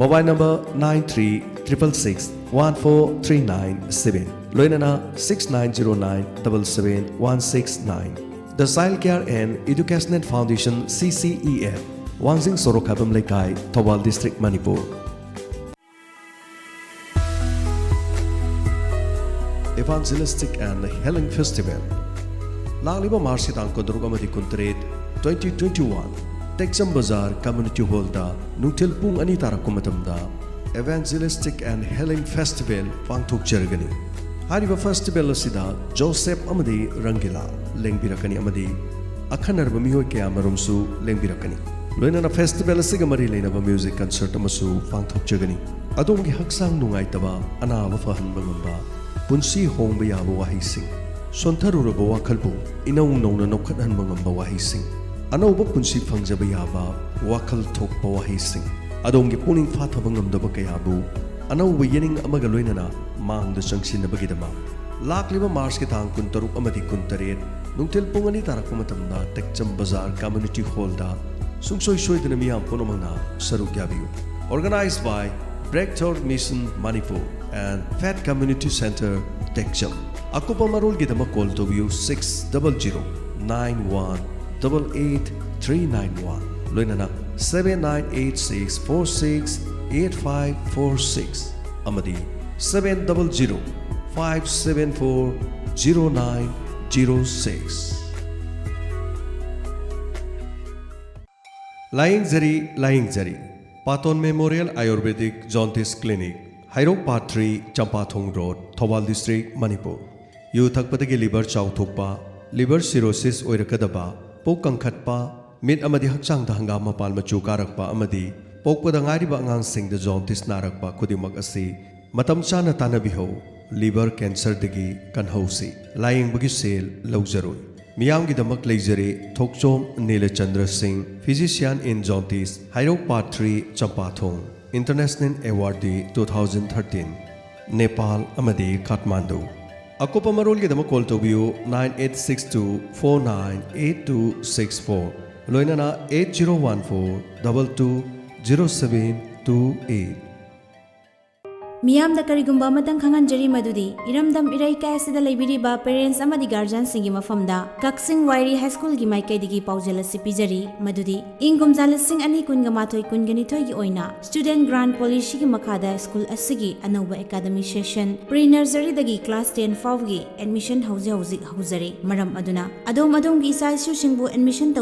Mobile number 9366614397 Loinana 6909771169. The Child Care and Educational Foundation CCEF Wangsing Sorokhabam Lekai Thawal District Manipur. Evangelistic and Healing Festival Lagliba Marsitan Kodrugamadi Kuntret 2021 Texam Bazaar Community Hall da Nutil Pung Anitara Kumatamda Evangelistic and Healing Festival Pangthok Jergani Hariba Festival Asida Joseph Amadi Rangila Lengbirakani Amadi Akhanarba Mihoy Kaya Marumsu Lengbirakani Loinana Festival Asiga Mari Lenaba Music Concert Amasu Pangthok Jergani Adongi Haksang Nungaitaba Anaba Fahan Bangamba Punsi Hongba Yaba Wahising Sontaruraba Wakalbu Inaung Nona Nokatan Mangamba Wahising Anauba Punsi Fangjaba Yaba Wakal Tokpa Wahising Adongi Puning Fatabangam Kayabu Anauba Yening Amagaloinana Mang the Junction Bagidama Lakliba Mars Kitang Kuntaru Amadi Kuntaret Nuntil Pungani Tarakumatamda Texam Bazaar Community Hall da Sungsoi Shoidanamiam Ponomana Sarugyabiu Organized by Breakthrough Mission Manipur and Fat Community Center Texam Akupa Marul Gidama call to view 60091888391 Loinana 7986468546 Amadi 700-574-0906 Lying Zari Paton Memorial Ayurvedic Jaundice Clinic Hairok Part 3 Champathong Road Thawal District Manipur Yu Thakpatagi liver chauthokpa liver cirrhosis oirakadaba pok kangkhatpa mit amadi hakchang da hangam mapal machu karakpa amadi pokpada ngariba angang singda jaundice narakpa khudimak asi matam chana tanabiho liver cancer dagi kanhausi lying bagi sel lawjaroi miyam gi damak leijare thokchom Neelachandra Singh physician in jaundice Hairok Part 3 Champathong International Awardee 2013 Nepal amadi Kathmandu Akopa Marol Gidama call to view 9862498264 Loinana 8014220728 Miyam da karigumba matang khangan jari madudi iramdam irai kai asida laibiriba parents amadi guardian singi mafamda Kaksing Wairi High School gi maikai digi paujala sipijari madudi ingum jalasing ani kunga mathoi kungani thoi gi oina student grant policy gi makhada school asigi anova academy session pre nursery dagi class 10 faw gi admission hauzari maram aduna adom gi isa issue singbu admission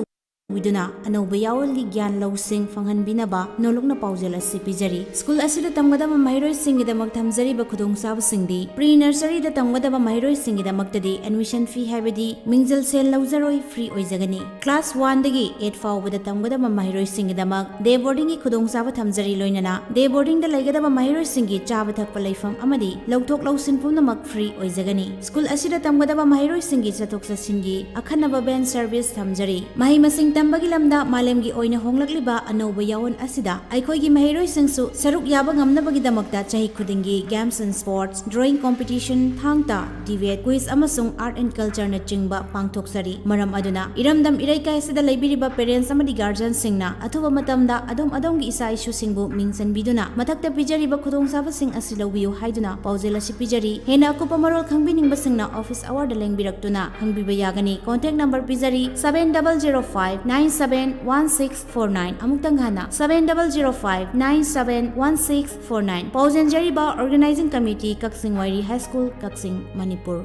Widuna anauba yawalgi gyan lawsing fanghanbinaba nolokna paujala sipijari school asida tamgadaba mairoi singidamak thamjariba khudongsabu singdi pre nursery da tamgadaba mairoi singidamakdadi admission fee habadi mingjal sel lawjaroi free oijagani class 1 dagi 8 fawbada tamgadaba mairoi singidamak day boarding gi khudongsabu thamjari loinana day boarding da laigadaba mairoi singi chaba thakpa laifam amadi lawthok lawsin punamak free oijagani school asida tamgadaba mairoi singi chathok chasingi akhanaba ben service thamjari mahi masing Tambagi lamda malemgi oina honglakliba anauba yawon asida aikoigi mahiroi singsu saruk yaba ngamnabagi damakta chahi khudingi games and sports drawing competition thangta debate quiz amasung art and culture na chingba pangthoksari maram aduna iramdam iraikai asida laibiriba parents amadi guardian singna athuba matamda adom gi isa issue singbu mingsan biduna mathakta pijariba khudongsabu sing asilawiyu haiduna paujela sipijari hena akupa marol khangbining basingna office award lengbirakuna hangbiba yagani contact number pijari 7005 971649 Amuktang Hana 7005971649 Pausen Jariba Organizing Committee Kaksing Wairi High School Kaksing Manipur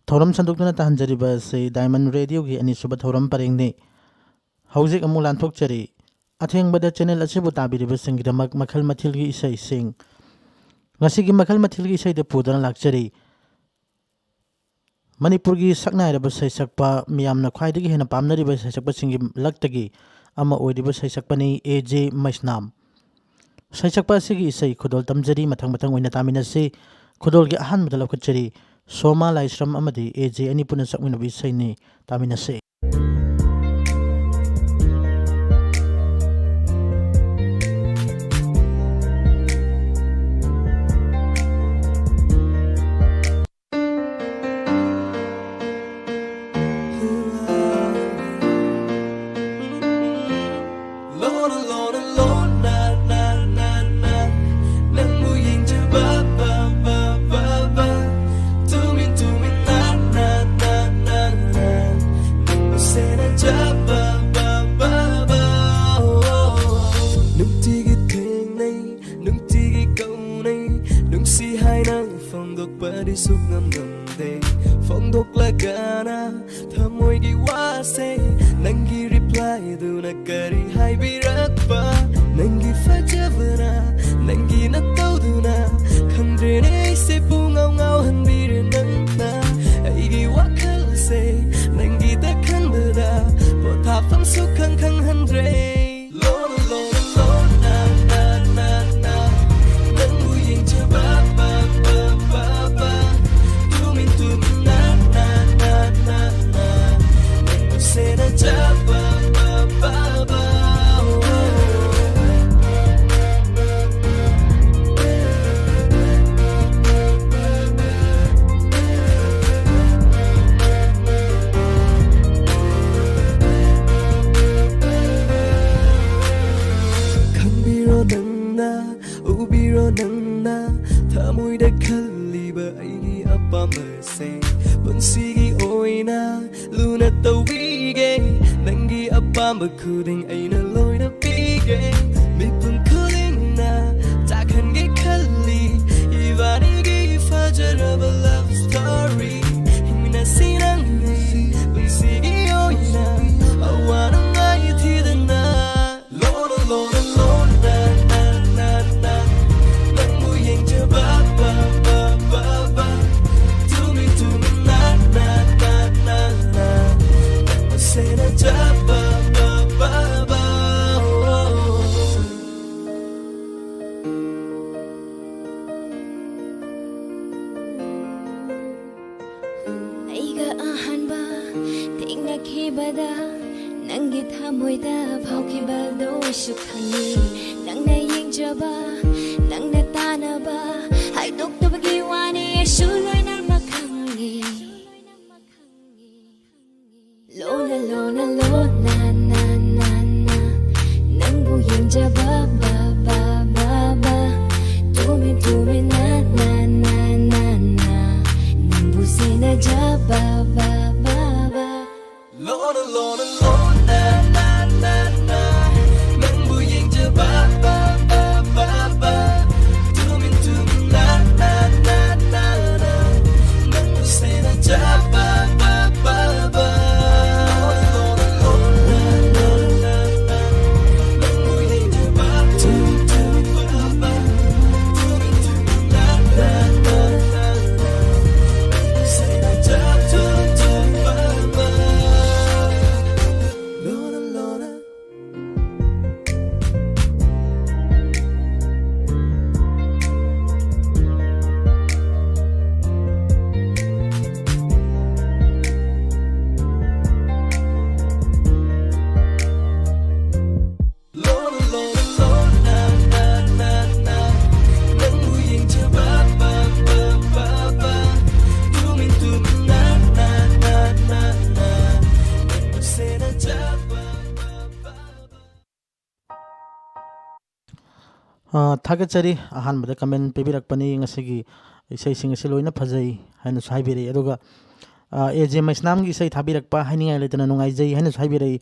Thoram Sandukna Tahanjariba say Diamond Radio gi ani suba thoram parengni Hauzik amulan thokchari Atheng bada channel asibu tabiriba singidamak Makhal Mathel gi Esei sing Ngasigi Makhal Mathel gi Esei de pudana lakchari Manipur gi saknairaba sai sakpa miyamna khwaidagi hena pamnariba sai sakpa singi laktagi ama oidiba sai sakpani AJ Maisnam sai sakpa sigi Esei khudol tamjari mathang oina taminasi khudol gi ahan madal khutchari Soma Laisram amadi AJ ani puna sakminabi Esei ni taminasi moigi wase nangi reply du na kari hai birakpa nangi fajavana nangi na tauduna khandre ne se pungau ngau han bir nangna aigi wakhal se nangi ta khandada potha pham su khang khang handre lo lo lo na na na na nangu yin cha ba ba ba ba ba tu min na na na na na nangu se na cha ba ba ba ba nangna thamoi da khaliba aigi apama se punsigi oina luna tawige nangi apama khuding aina loina pige mipun khulingna takhange khali ivani gi fajaraba love story himina sinangi punsigi oina awana ngai thidana lona lona lona nangi thamoida phaukiba do shukhangi nangna yengjaba nangna tanaba haidok tabagi wani shuloi nang makhangi lona lona lona na na na nangu yengjaba ba ba ba ba tumi na na na na na nangu sena jaba ba ba ba lona lona lona na na na nangu yengjaba ba ba ba ba tumi na na na na na nangu sena jaba ba ba ba ꯊꯥꯒꯠꯆꯔꯤ ꯑꯍꯥꯟꯕꯗ ꯀꯃꯦꯟ ꯄꯤꯕꯤꯔꯛꯄꯅꯤ ꯉꯁꯤꯒꯤ ꯏꯁꯩꯁꯤꯡ ꯑꯁꯤ ꯂꯣꯏꯅ ꯐꯖꯩ ꯍꯥꯏꯅꯁꯨ ꯍꯥꯏꯕꯤꯔꯛꯏ ꯑꯗꯨꯒ ꯑꯦꯖꯦ ꯃꯩꯁꯅꯥꯝꯒꯤ ꯏꯁꯩ ꯊꯥꯕꯤꯔꯛꯄ ꯍꯥꯏꯅꯤꯡꯉꯥꯏ ꯂꯩꯇꯅ ꯅꯨꯡꯉꯥꯏꯖꯩ ꯍꯥꯏꯅꯁꯨ ꯍꯥꯏꯕꯤꯔꯛꯏ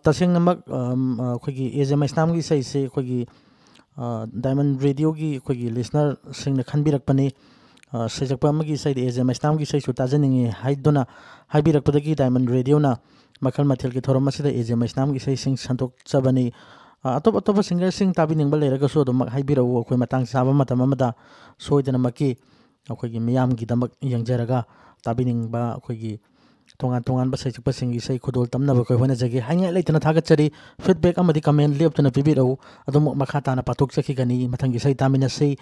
ꯇꯁꯦꯡꯅꯃꯛ ꯑꯩꯈꯣꯏꯒꯤ ꯑꯦꯖꯦ ꯃꯩꯁꯅꯥꯝꯒꯤ ꯏꯁꯩꯁꯤ ꯑꯩꯈꯣꯏꯒꯤ ꯗꯥꯏꯃꯟ ꯔꯦꯗꯤꯑꯣꯒꯤ ꯑꯩꯈꯣꯏꯒꯤ ꯂꯤꯁꯅꯔꯁꯤꯡꯅ ꯈꯟꯕꯤꯔꯛꯄꯅꯤ ꯁꯩꯁꯛꯄ ꯑꯃꯒꯤ ꯏꯁꯩꯗ ꯑꯦꯖꯦ ꯃꯩꯁꯅꯥꯝꯒꯤ ꯏꯁꯩꯁꯨ ꯇꯥꯖꯅꯤꯡꯉꯤ ꯍꯥꯏꯗꯨꯅ ꯍꯥꯏꯕꯤꯔꯛꯄꯗꯒꯤ ꯗꯥꯏꯃꯟ ꯔꯦꯗꯤꯑꯣꯅ ꯃꯈꯜ ꯃꯊꯦꯜꯒꯤ ꯊꯧꯔꯝ ꯑꯁꯤꯗ ꯑꯦꯖꯦ ꯃꯩꯁꯅꯥꯝꯒꯤ ꯏꯁꯩꯁꯤꯡ ꯁꯟꯗꯣꯛꯆꯕꯅꯤ ꯑꯇꯣꯞ ꯑꯇꯣꯞꯄ ꯁꯤꯡꯒꯔꯁꯤꯡ ꯇꯥꯕꯤꯅꯤꯡꯕ ꯂꯩꯔꯒꯁꯨ ꯑꯗꯨꯃꯛ ꯍꯥꯏꯕꯤꯔꯛꯎ ꯑꯩꯈꯣꯏ ꯃꯇꯥꯡ ꯆꯥꯕ ꯃꯇꯝ ꯑꯃꯗ ꯁꯣꯏꯗꯅꯃꯛꯀꯤ ꯑꯩꯈꯣꯏꯒꯤ ꯃꯤꯌꯥꯝꯒꯤꯗꯃꯛ ꯌꯦꯡꯖꯔꯒ ꯇꯥꯕꯤꯅꯤꯡꯕ ꯑꯩꯈꯣꯏꯒꯤ ꯇꯣꯉꯥꯟ ꯇꯣꯉꯥꯟꯕ ꯁꯩꯁꯛꯄꯁꯤꯡꯒꯤ ꯏꯁꯩ ꯈꯨꯗꯣꯜ ꯇꯝꯅꯕ ꯑꯩꯈꯣꯏ ꯍꯣꯠꯅꯖꯒꯦ ꯍꯥꯏꯅꯤꯡꯉꯥꯏ ꯂꯩꯇꯅ ꯊꯥꯒꯠꯆꯔꯤ ꯐꯤꯗꯕꯦꯛ ꯑꯃꯗꯤ ꯀꯃꯦꯟ ꯂꯦꯞꯇꯨꯅ ꯄꯤꯕꯤꯔꯛꯎ ꯑꯗꯨꯃꯛ ꯃꯈꯥ ꯇꯥꯅ ꯄꯥꯊꯣꯛꯆꯈꯤꯒꯅꯤ ꯃꯊꯪꯒꯤ ꯏꯁꯩ ꯇꯥꯃꯤꯟꯅꯁꯤ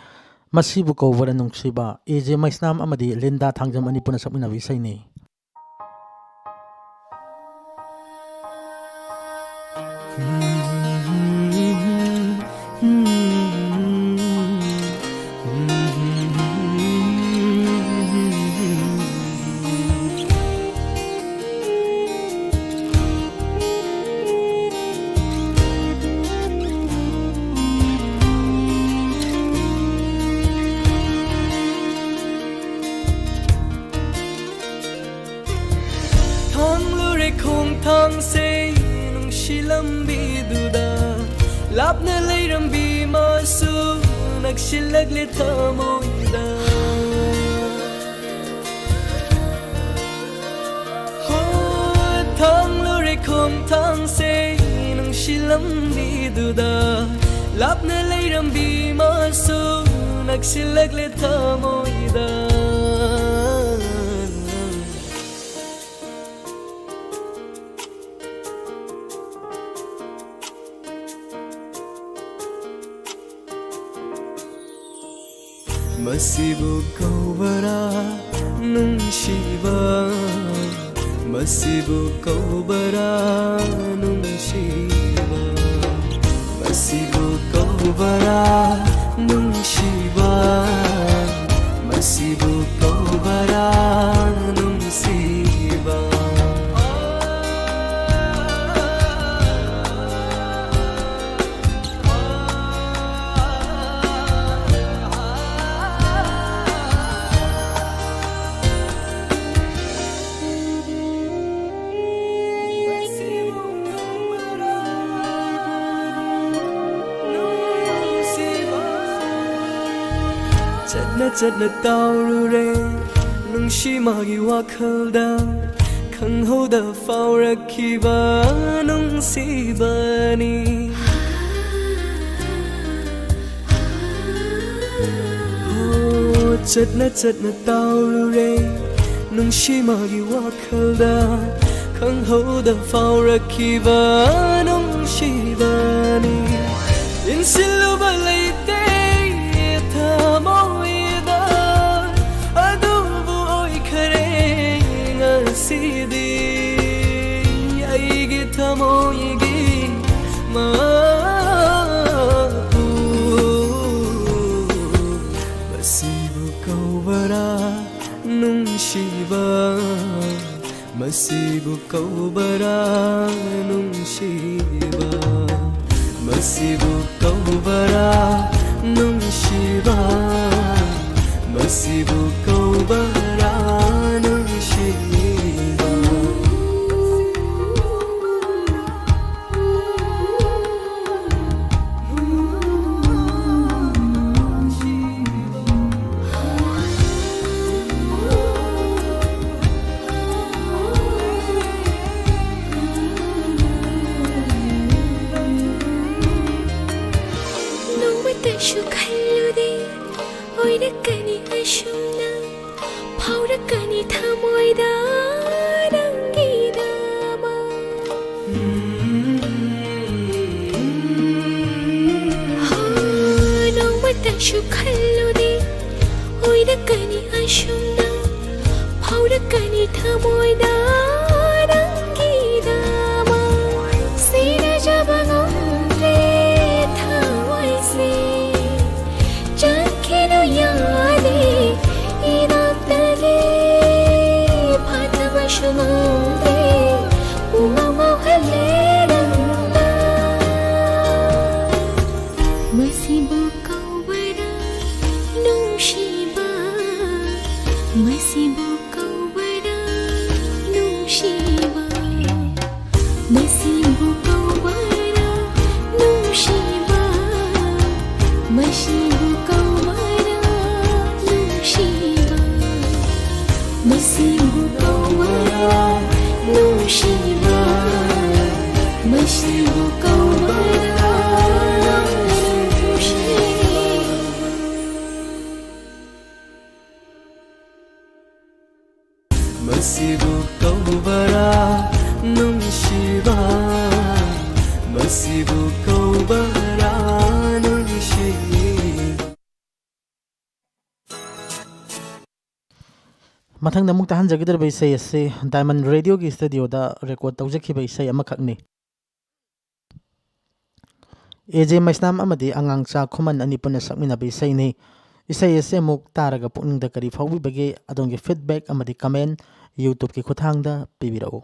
ꯃꯁꯤꯕꯨ ꯀꯧꯕꯔ ꯅꯨꯡꯁꯤꯕ ꯑꯦꯖꯦ ꯃꯩꯁꯅꯥꯝ ꯑꯃꯗꯤ ꯂꯤꯟꯗꯥ ꯊꯥꯡꯖꯝ ꯑꯅꯤ ꯄꯨꯟꯅ ꯁꯛꯃꯤꯟꯅꯕ ꯏꯁꯩꯅꯤ thang say nung shilam bi duda lapna leiram bi masu nakshilak le thamoida ho lambiduda lapna leirambi masu naksilakle thamoida Masibu kaubara nungshiba Masibu kaubara nungshiba Masibu kaubara nungshiba Masibu kaubara nungshiba Chadna taurure nungshi magi wakhalda khanghoda faurakhiba nungsibani oh chadna taurure nungshi magi wakhalda khanghoda faurakhiba nungsibani insiluba leite thamo Sidi aigi thamoigi mapu Masibu kaubara nungshiba Masibu kaubara nungshiba Masibu kaubara nungshiba Masibu kaubara nungshiba Masibu kaubara nungshiba Masibu kaubara nungshiba Mathang namuk tahan jagidar ba isai ase Diamond Radio ki studio da record tawjakhiba isai amakhakni Esei maisnam amadi angang cha khuman ani puna sakmina ba isai ni isai ase muk taraga pukning da kari phawbi bage adongi feedback amadi comment YouTube ki khuthang da pibirao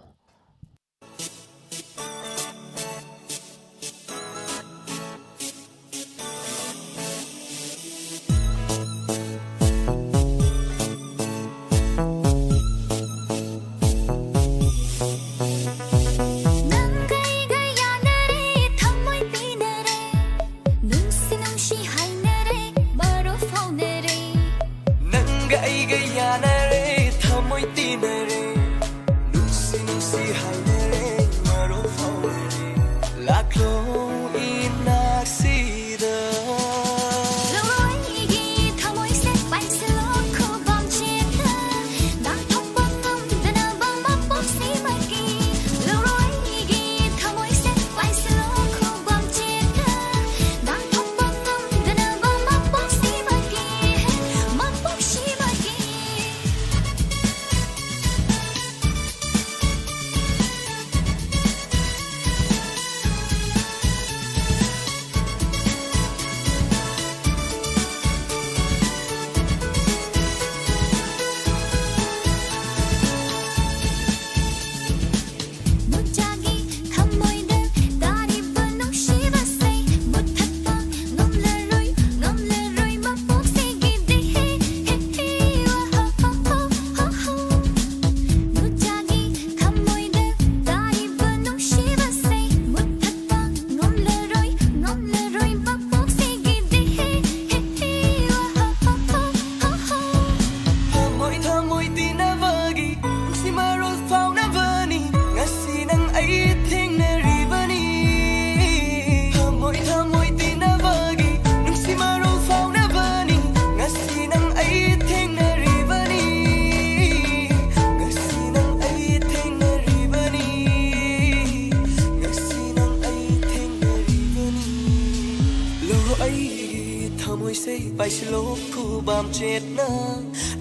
silo ku bam chet na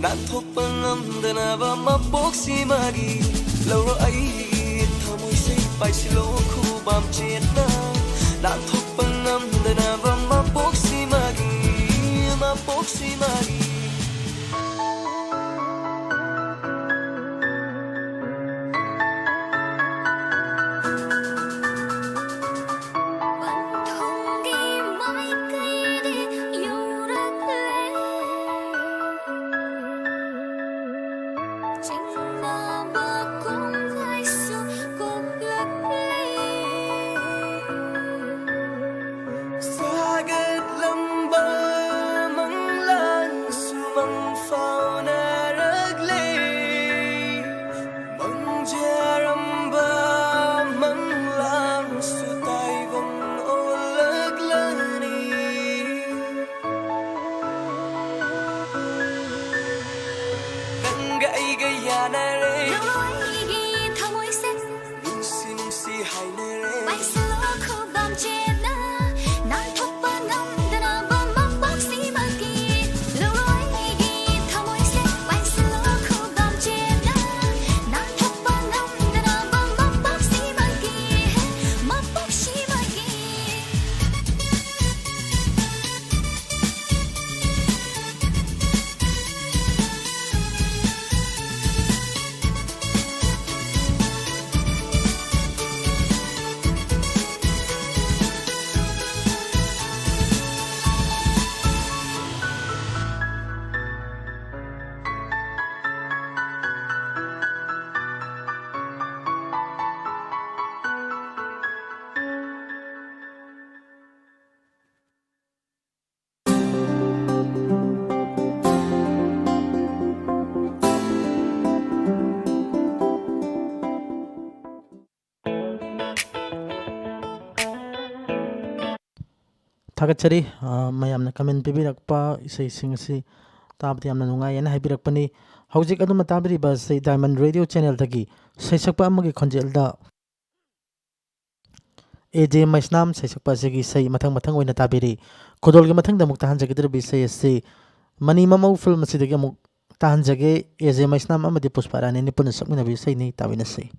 nan thok pangam dana ba ma bok si magi lo ro ai thamoi se pai silo ku bam chet na nan thok pangam dana ba ma bok si magi Thakachari mayamna comment pibirakpa isai-sing asi tabati yamna nungayana haibirapani hojik aduma tabiriba sei Diamond Radio channel dagi saisakpa amagi khonjelda AJ Maisnam saisakpa segi sei mathang oina tabiri kodolgi mathangda mukta hanjagidri sei asi mani mamau film asidagi amuk tahanjage AJ Maisnam amadi Pusparani ni puna sakmina bi sei ni tawina sei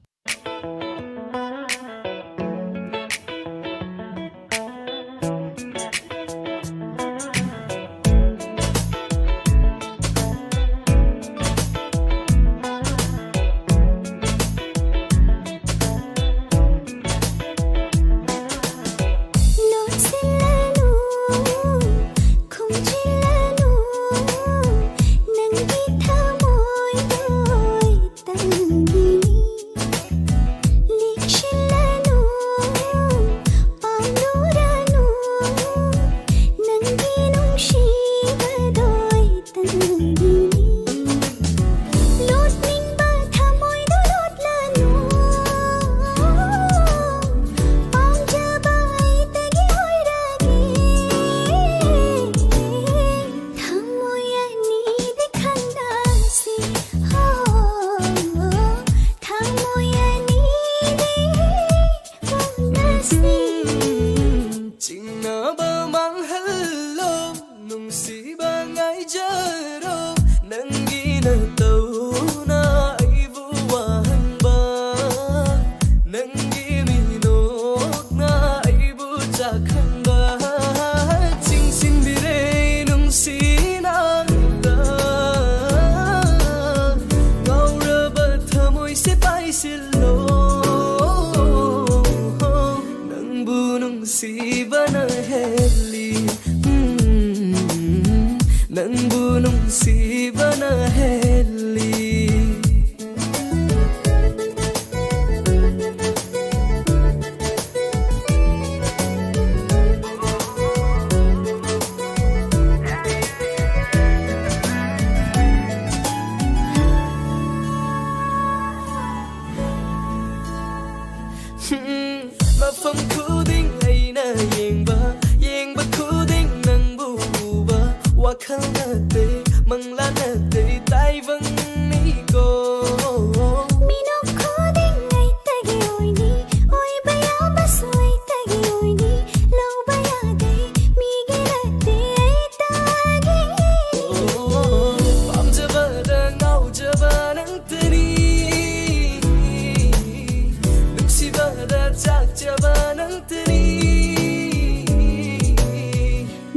fajaba nangtani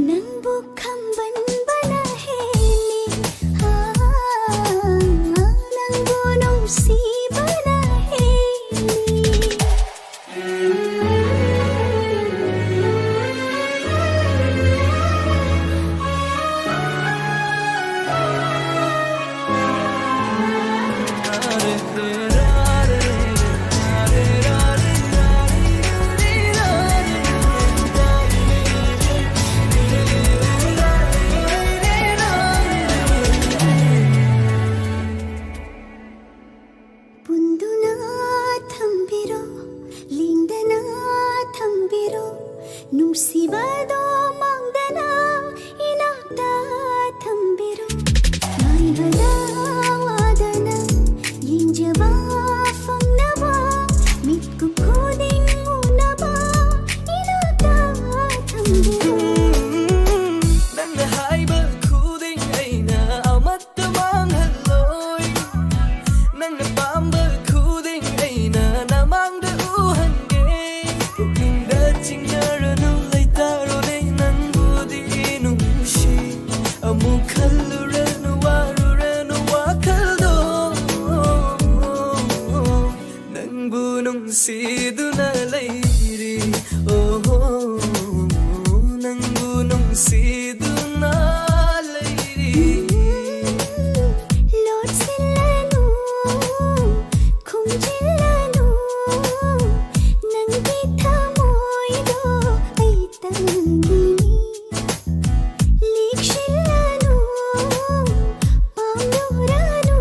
Nangbu kamban bana heli Nangbu nungsi bana heli Punduna thambiro lingdana thambiro nusibado mangdana inakta thambiro maibada wadana yinjaba fangnaba mitku khoding unaba inakta thambiro Nangna haiba khuding aina amatta manghaloi Nangna pamba khuding aina namangda uhange Pukingda chingnaranu laitarone nanbudi nungshi Amuk khalluranu waruranu wakhaldo Nangbu nungsiduna lairi Oh Nangbu nungsiduna lairi Lord Silanu Khumjilanu Nangi thamoido ai tangini Likshilanu Pauluranu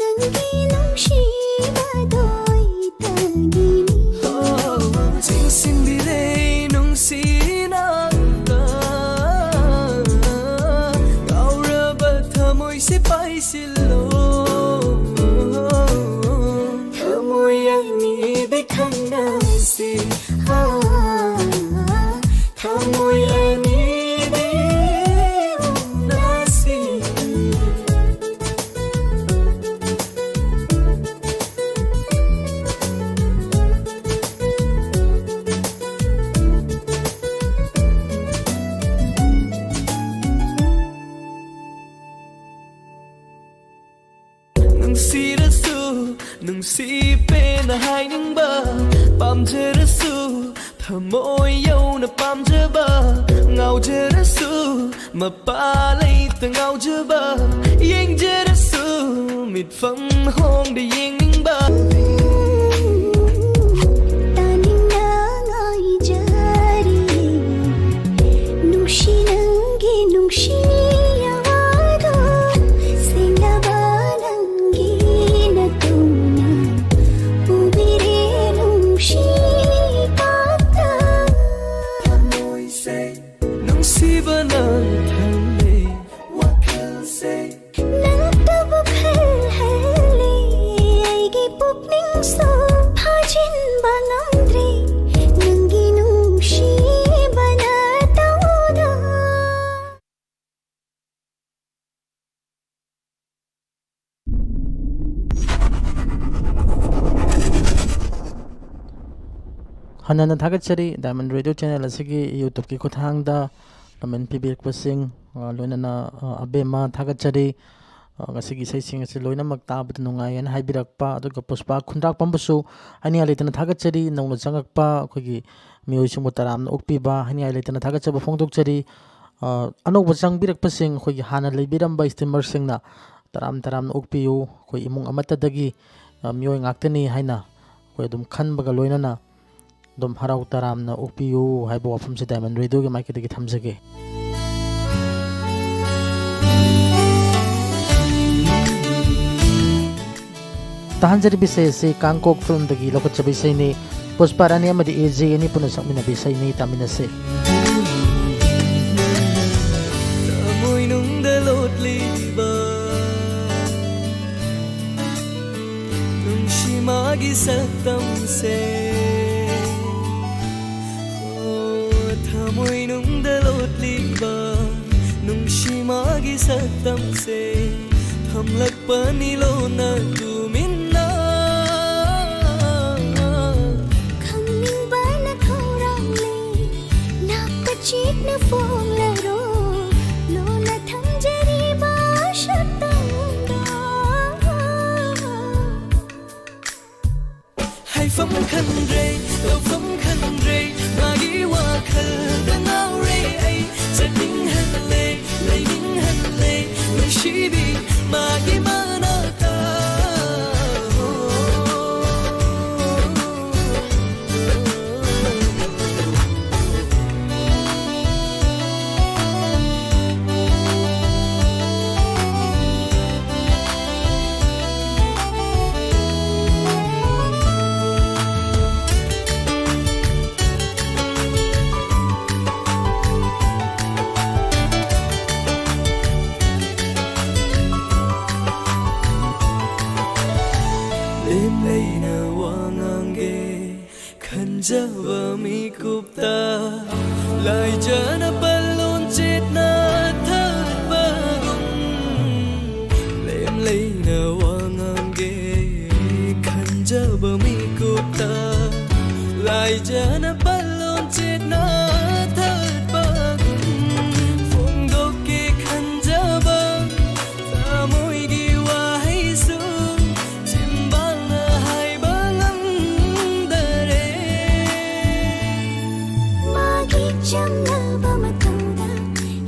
Nangi nungshibado ai tangini Singsinbire nungsinakta Gauraba thamoy si paisilo Thamoy ani dekhangnasi Thamoy ani dekhangnasi Nungsirasu nungsipe na hainingba pamjarasu thamoy yauna pamjaba ngaujarasu mapalay ta ngaujaba yengjarasu mitfang hongda yengningba Taning nangay jari Nungshi nangi nungshi yawado Sinaba nangi natuna Ubire nungshi kata Thamoy say nungsiba nang thanle wakhal say Nangtabuk halhali Aigi pukning so Phajin bangamdre Nangi nungshi banatauda ꯍꯟꯅ ꯊꯥꯒꯠꯆꯔꯤ diamond radio channel ꯑꯁꯤꯒꯤ ꯌꯨꯇꯨꯕꯀꯤ ꯈꯨꯠꯊꯥꯡꯗ ꯀꯃꯦꯟ ꯄꯤꯕꯤꯔꯛꯄꯁꯤꯡ ꯂꯣꯏꯅꯅ ꯑꯕꯦꯝꯃ ꯊꯥꯒꯠꯆꯔꯤ ꯉꯁꯤꯒꯤ ꯏꯁꯩꯁꯤꯡ ꯑꯁꯤ ꯂꯣꯏꯅꯃꯛ ꯇꯥꯕꯗ ꯅꯨꯡꯉꯥꯏ ꯍꯥꯏꯅ ꯍꯥꯏꯕꯤꯔꯛꯄ ꯑꯗꯨꯒ ꯄꯨꯁꯄꯥ ꯈꯨꯟꯗ꯭ꯔꯥꯛꯄꯝꯕꯨꯁꯨ ꯍꯥꯏꯅꯤꯡꯉꯥꯏ ꯂꯩꯇꯅ ꯊꯥꯒꯠꯆꯔꯤ ꯅꯧꯅ ꯆꯪꯉꯛꯄ ꯑꯩꯈꯣꯏꯒꯤ ꯃꯤꯑꯣꯏꯁꯤꯡꯕꯨ ꯇꯔꯥꯝꯅ ꯑꯣꯛꯄꯤꯕ ꯍꯥꯏꯅꯤꯡꯉꯥꯏ ꯂꯩꯇꯅ ꯊꯥꯒꯠꯆꯕ ꯐꯣꯡꯗꯣꯛꯆꯔꯤ ꯑꯅꯧꯕ ꯆꯪꯕꯤꯔꯛꯄꯁꯤꯡ ꯑꯩꯈꯣꯏꯒꯤ ꯍꯥꯟꯅ ꯂꯩꯕꯤꯔꯝꯕ ꯏꯁꯇ꯭ꯔꯤꯃꯔꯁꯤꯡꯅ ꯇꯔꯥꯝꯅ ꯑꯣꯛꯄꯤꯌꯨ ꯑꯩꯈꯣꯏ ꯏꯃꯨꯡ ꯑꯃꯠꯇꯗꯒꯤ ꯃꯤꯑꯣꯏ ꯉꯥꯛꯇꯅꯤ ꯍꯥꯏꯅ ꯑꯩꯈꯣꯏ ꯑꯗꯨꯝ ꯈꯟꯕꯒ ꯂꯣꯏꯅꯅ ꯑꯗꯨꯝ ꯍꯔꯥꯎ ꯇꯔꯥꯝꯅ ꯑꯣꯛꯄꯤꯌꯨ ꯍꯥꯏꯕ ꯋꯥꯐꯝꯁꯦ ꯗꯥꯏꯃꯟ ꯔꯦꯗꯤꯑꯣꯒꯤ ꯃꯥꯏꯀꯩꯗꯒꯤ ꯊꯝꯖꯒꯦ ꯇꯥꯍꯟꯖꯔꯤꯕ ꯏꯁꯩ ꯑꯁꯤ ꯀꯥꯡꯀꯣꯛ ꯐꯤꯜꯝꯗꯒꯤ ꯂꯧꯈꯠꯆꯕ ꯏꯁꯩꯅꯤ ꯄꯨꯁꯄꯥ ꯔꯥꯅꯤ ꯑꯃꯗꯤ ꯑꯦꯖꯦ ꯑꯅꯤ ꯄꯨꯟꯅ ꯁꯛꯃꯤꯟꯅꯕ ꯏꯁꯩꯅꯤ ꯇꯥꯃꯤꯟꯅꯁꯤ ꯊꯃꯣꯏꯅꯨꯡꯗ ꯂꯣꯠꯂꯤꯕ ꯅꯨꯡꯁꯤ ꯃꯥꯒꯤ ꯁꯛꯇꯝꯁꯦ ꯊꯃꯣꯏꯅꯨꯡꯗ ꯂꯣꯠꯂꯤꯕ ꯅꯨꯡꯁꯤ ꯃꯥꯒꯤ ꯁꯛꯇꯝꯁꯦ ꯊꯝꯂꯛꯄꯅꯤ ꯂꯣꯟꯅ ꯇꯨꯃꯤꯟꯅ hai phóng khăn rê tàu phóng khăn rê mà ghi hoa khờ đang áo rê ấy sẽ đinh hân lê lê đinh hân lê người chỉ bị mà ghi mà na ta Java mi kupta lai jana balon chết na thơ bagum lem lay na wangang ge khan Java mi kupta lai jana balon chết na thơ bagum phong do ke khan Java ta moi gi wa hai su chim bang na hai bangam chẳng ngờ bao mà thầm đau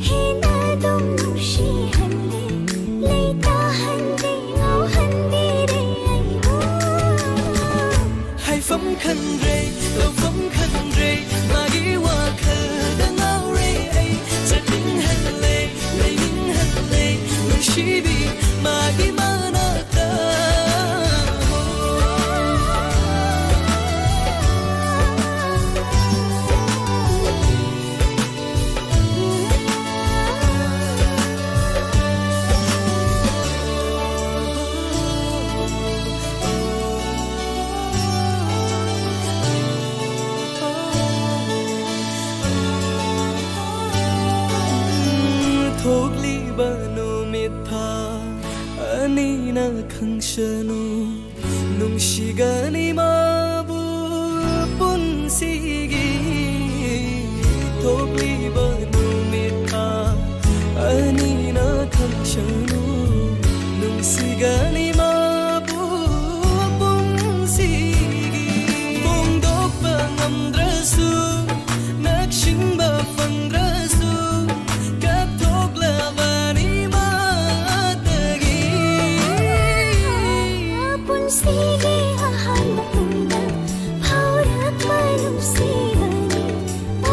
hay na đông nụ si hằn lệ lấy ta hằn đi ngâu hằn đi để anh hai phóng khăn rê tàu phóng khăn rê mà ghi hoa khờ đang áo rê ấy sẽ đinh hân lê lê đinh hân lê người chỉ bị mà ghi mà na ta thốt ly ba nô mệt tha ani na khang shanu nung shiga ni ma bu pun sigi thốt ly ba nô mệt tha ani na khang shanu nung shiga ni ma bu pun sigi bong dok ba ngam drasu nak shin ba phang drasu sige ahan matunda paurak manum sigani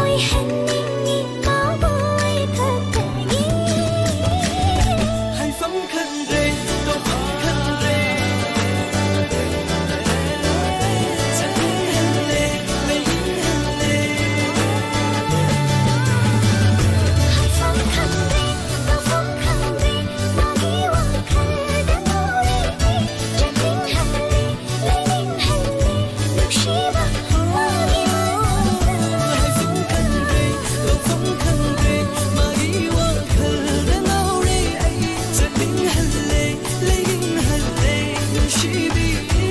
oi hanningi maboy khatagi hai phóng khăn rê tàu phóng khăn rê sẽ đinh hân lê lê đinh hân lê hai phóng khăn rê tàu phóng khăn rê mà ghi hoa khăn đang ngồi chẳng đinh hân lê lê đinh hân lê lúc chỉ bằng mà ghi hai phóng khăn rê tàu phóng khăn rê mà ghi hoa khờ đang áo rê ấy sẽ đinh hân lê lê đinh hân lê người chỉ bị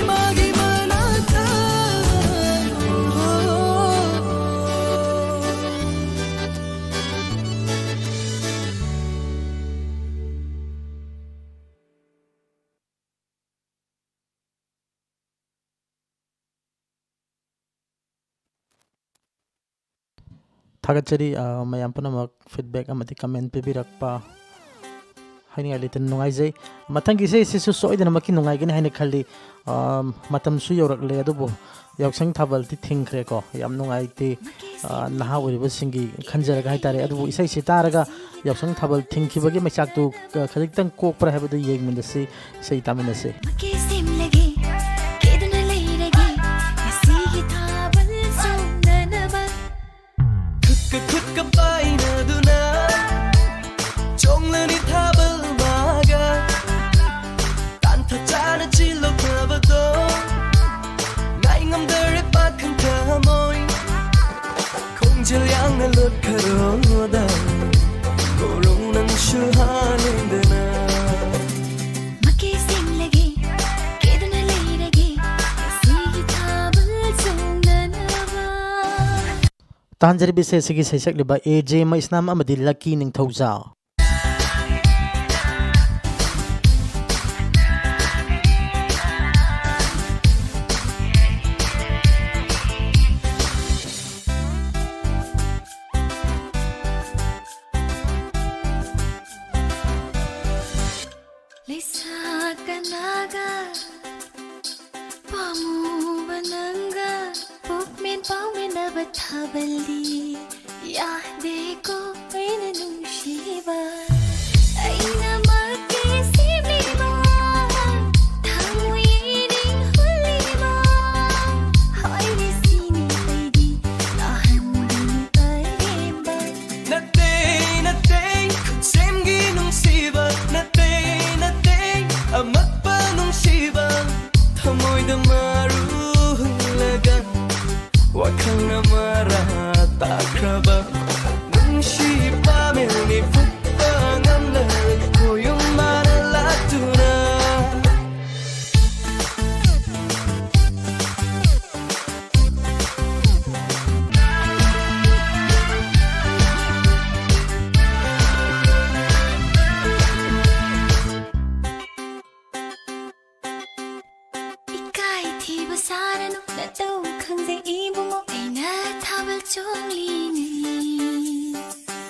mà ghi mà na ta Thagachari mayam punamak feedback amati comment pibirakpa haini alitan nungai jai mathangi se sisu soidana maki nungai gani haini khalli matam su yorakle adubu yaksang thabal ti thingkhre ko yam nungai ti naha uriba singi khanjaraga haitare adubu isai sitaraga yaksang thabal thingkhibagi machak tu khaliktang kokpra habadu yegmindasi sei taminase के सिम लगे कितना ले लगे ऐसी ही था बल सुननवा khut ka pai na duna chong la ni tha bal maga tan tha cha na chi lo ka ba do ngai ngam de re pa khang ka moi khong jil yang na lut ka ro da ko rong nang shu ha ning de na के सिम लगे कितना ले लगे ऐसी ही था बल सुननवा Tanjari bisesigi saisak liba AJ ma isnam amadi lucky ning thauza ꯊꯥꯕꯜꯗꯤ ꯌꯥꯗꯦꯀꯣ ꯑꯩꯅ ꯅꯨꯡꯁꯤꯕ ꯑꯩꯅ ꯃꯛꯀꯤ ꯁꯤꯕꯤꯕ ꯊꯃꯣꯏꯅꯤꯡ ꯍꯨꯜꯂꯤꯕ ꯍꯥꯏꯔꯤ ꯁꯤꯅꯤ ꯑꯩꯗꯤ ꯅꯥꯍꯟꯗꯨꯅ ꯑꯔꯦꯝꯕ Nate, nate, ꯈꯨꯠꯁꯦꯝꯒꯤ ꯅꯨꯡꯁꯤꯕ Nate, nate, ꯑꯃꯠꯄ ꯅꯨꯡꯁꯤꯕ ꯊꯃꯣꯏꯗ ꯃꯔꯨ ꯍꯨꯜꯂꯒ ꯋꯥꯈꯜꯅ ꯃꯔꯥ ꯇꯥꯈ꯭ꯔꯕ ꯅꯨꯡꯁꯤ ꯄꯥꯝꯃꯦꯜꯅꯤ ꯐꯨꯛꯄ ꯉꯝꯂꯔꯣꯏ ꯈꯣꯏꯌꯨꯝ ꯃꯥꯅ ꯂꯥꯛꯇꯨꯅ 이까이 티브 사라노 나도 강제 이부모 에이나 타발 쫑리니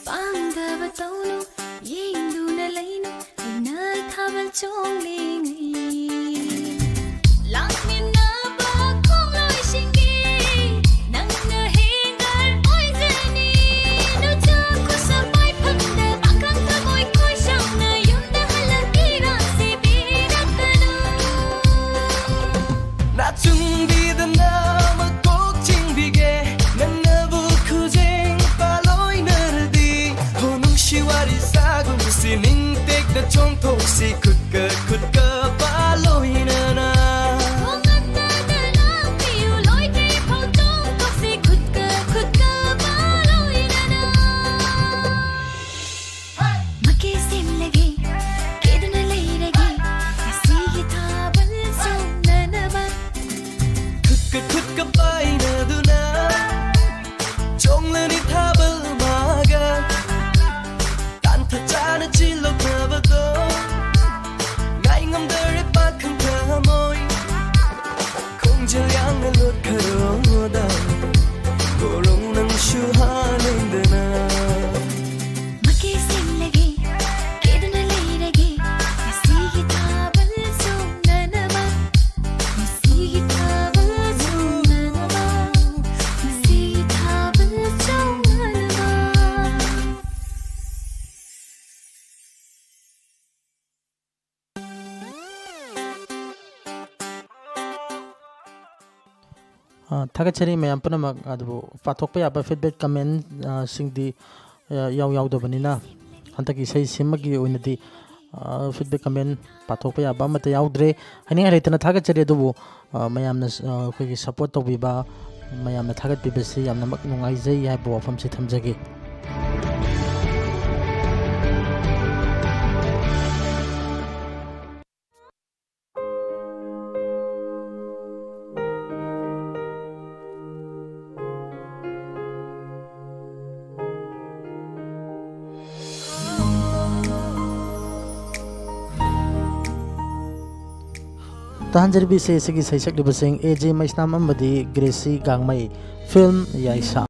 빵다바 떠노 예인두나 레이노 에이나 타발 쫑리니 랑미나바 콩로이 신기 낭나 행갈 오이제니 너 자꾸 서바이 펀데 막강타 보이 코이샹나 윤다 할라기라 시비라카노 나 준비된 나무 꼭 징비게 난 나부 쿠쟁 발로이 나르디 호능시와리 사고 시닝 땡나 총톡시 굿가 굿가 발로이 나나 굿가 빠이나두나 종란이 탑을 막아 단타짜는 질러 가봐도 나잉엄들의 빠큰 가모이 공절양을 놓고다 고롱낭 슈하는데나 ꯊꯥꯒꯠꯆꯔꯤ ꯃꯌꯥꯝ ꯄꯨꯝꯅꯃꯛ ꯑꯗꯨꯕꯨ ꯄꯥꯊꯣꯛꯄ ꯌꯥꯕ ꯐꯤꯗꯕꯦꯛ ꯀꯃꯦꯟ ꯁꯤꯡꯗꯤ ꯌꯥꯎꯗꯕꯅꯤꯅ ꯍꯟꯗꯛꯀꯤ ꯏꯁꯩꯁꯤꯃꯒꯤ ꯑꯣꯏꯅꯗꯤ ꯐꯤꯗꯕꯦꯛ ꯀꯃꯦꯟ ꯄꯥꯊꯣꯛꯄ ꯌꯥꯕ ꯑꯃꯠꯇ ꯌꯥꯎꯗ꯭ꯔꯦ ꯍꯥꯏꯅꯤꯡꯉꯥꯏ ꯂꯩꯇꯅ ꯊꯥꯒꯠꯆꯔꯤ ꯑꯗꯨꯕꯨ ꯃꯌꯥꯝꯅ ꯑꯩꯈꯣꯏꯒꯤ ꯁꯄꯣꯔꯠ ꯇꯧꯕꯤꯕ ꯃꯌꯥꯝꯅ ꯊꯥꯒꯠꯄꯤꯕꯁꯤ ꯌꯥꯝꯅꯃꯛ ꯅꯨꯡꯉꯥꯏꯖꯩ ꯍꯥꯏꯕ ꯋꯥꯐꯝꯁꯤ ꯊꯝꯖꯒꯦ ꯇꯥꯍꯟꯖꯔꯤꯕ ꯏꯁꯩ ꯑꯁꯤꯒꯤ ꯁꯩꯁꯛꯂꯤꯕꯁꯤꯡ ꯑꯦꯖꯦ ꯃꯩꯁꯅꯥꯝ ꯑꯃꯗꯤ ꯒ꯭ꯔꯦꯁꯤ ꯒꯥꯡꯃꯩ ꯐꯤꯜꯝ ꯌꯥꯏꯁꯥ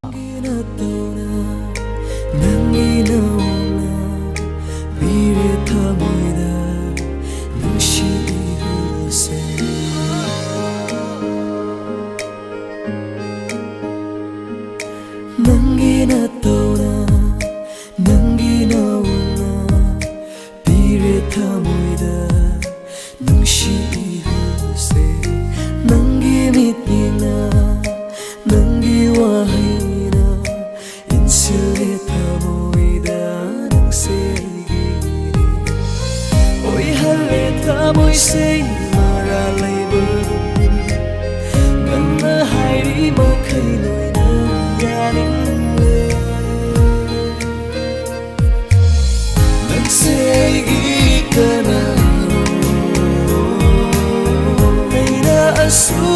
Hãy subscribe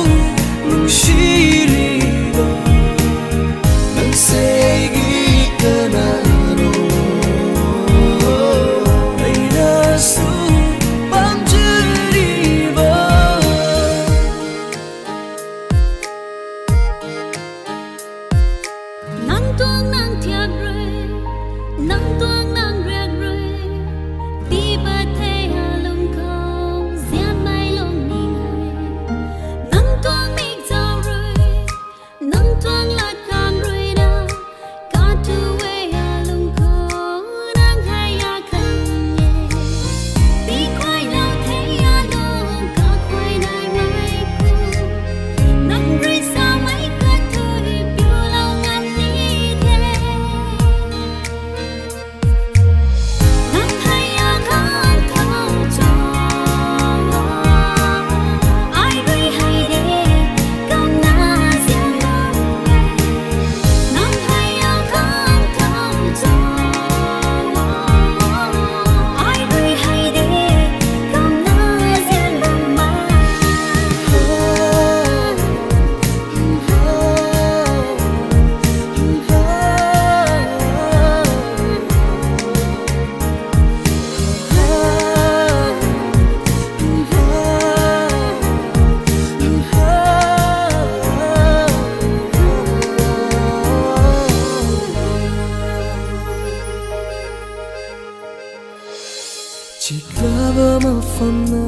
ꯃꯐꯝꯅ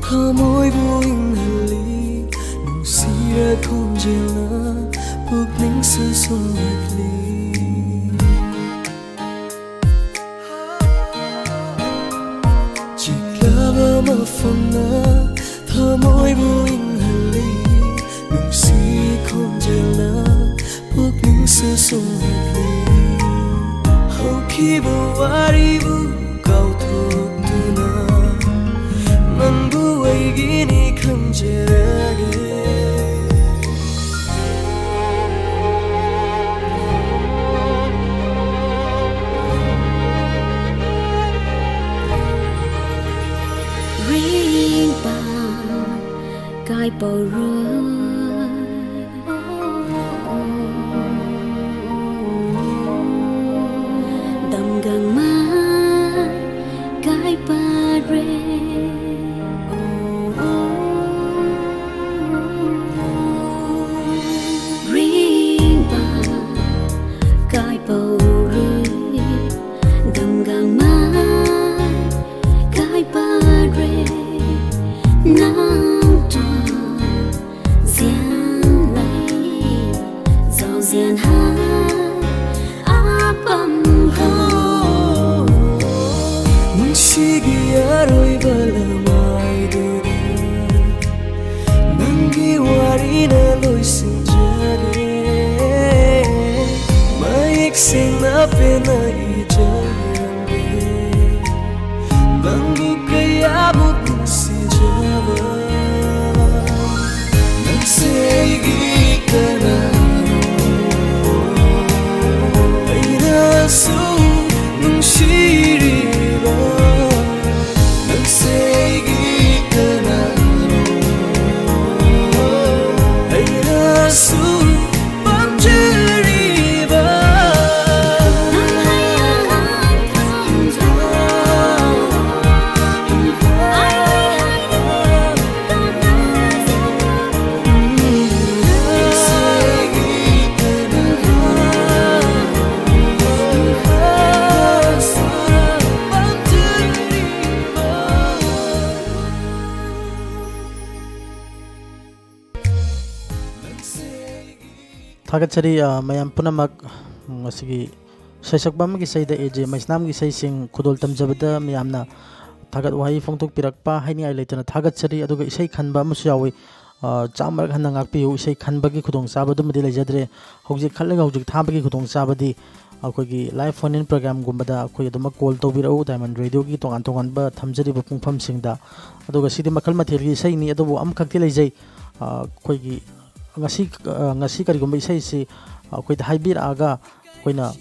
ꯊꯃꯣꯏꯕꯨ ꯏꯪꯍꯜꯂꯤ ꯅꯨꯡꯁꯤꯔ ꯈꯣꯟꯖꯦꯜꯅ ꯄꯨꯛꯅꯤꯡꯁꯨ ꯁꯨꯝꯍꯠꯂꯤ ꯆꯤꯛꯂꯕ ꯃꯐꯝꯅ ꯊꯃꯣꯏꯕꯨ ꯏꯪꯍꯜꯂꯤ ꯅꯨꯡꯁꯤ ꯈꯣꯟꯖꯦꯜꯅ ꯄꯨꯛꯅꯤꯡꯁꯨ ꯁꯨꯝꯍꯠꯂꯤ ꯍꯧꯈꯤꯕ ꯋꯥꯔꯤꯕꯨ ꯀꯥꯎꯊꯣꯛꯇꯨꯅ ꯅꯪꯕꯨ ꯑꯩꯒꯤꯅꯤ ꯈꯟꯖꯔꯒꯦ Cái bầu rơi đầm gần má cái ba rê riêng bà cái bầu rơi đầm gần má cái ba rê nắng toàn gian lấy giàu gian hát bầm hô 뭉치기 아로이발라 마이드라 난기 와리나 로이승자게 마익생 나페나 이자게 방구 kaya 묵시자바 낭세이기 까나 아이나수 뭉시리바 낭세이기 까나 아이나수 밤주리바 Thagatchari mayam punamak ngasigi saisakbam gi saida AJ Maisnam gi saising khudol tamjabada mayamna thagat wahi phongtok pirakpa haini ai leitana thagatchari aduga isai khanba amusu yawi chamar khanna ngakpiu isai khanba gi khudong sabadu madi lejadre hojik khallaga hojik thaba gi khudong sabadi akogi live phone in program gumbada akoi aduma call tobirau Diamond Radio gi tongan tongan ba thamjari ba pungpham singda aduga sidi Makhal Mathel gi isai ni adubu am khakti lejai akogi ngasi karigumba isai si akoida haibiraga akoina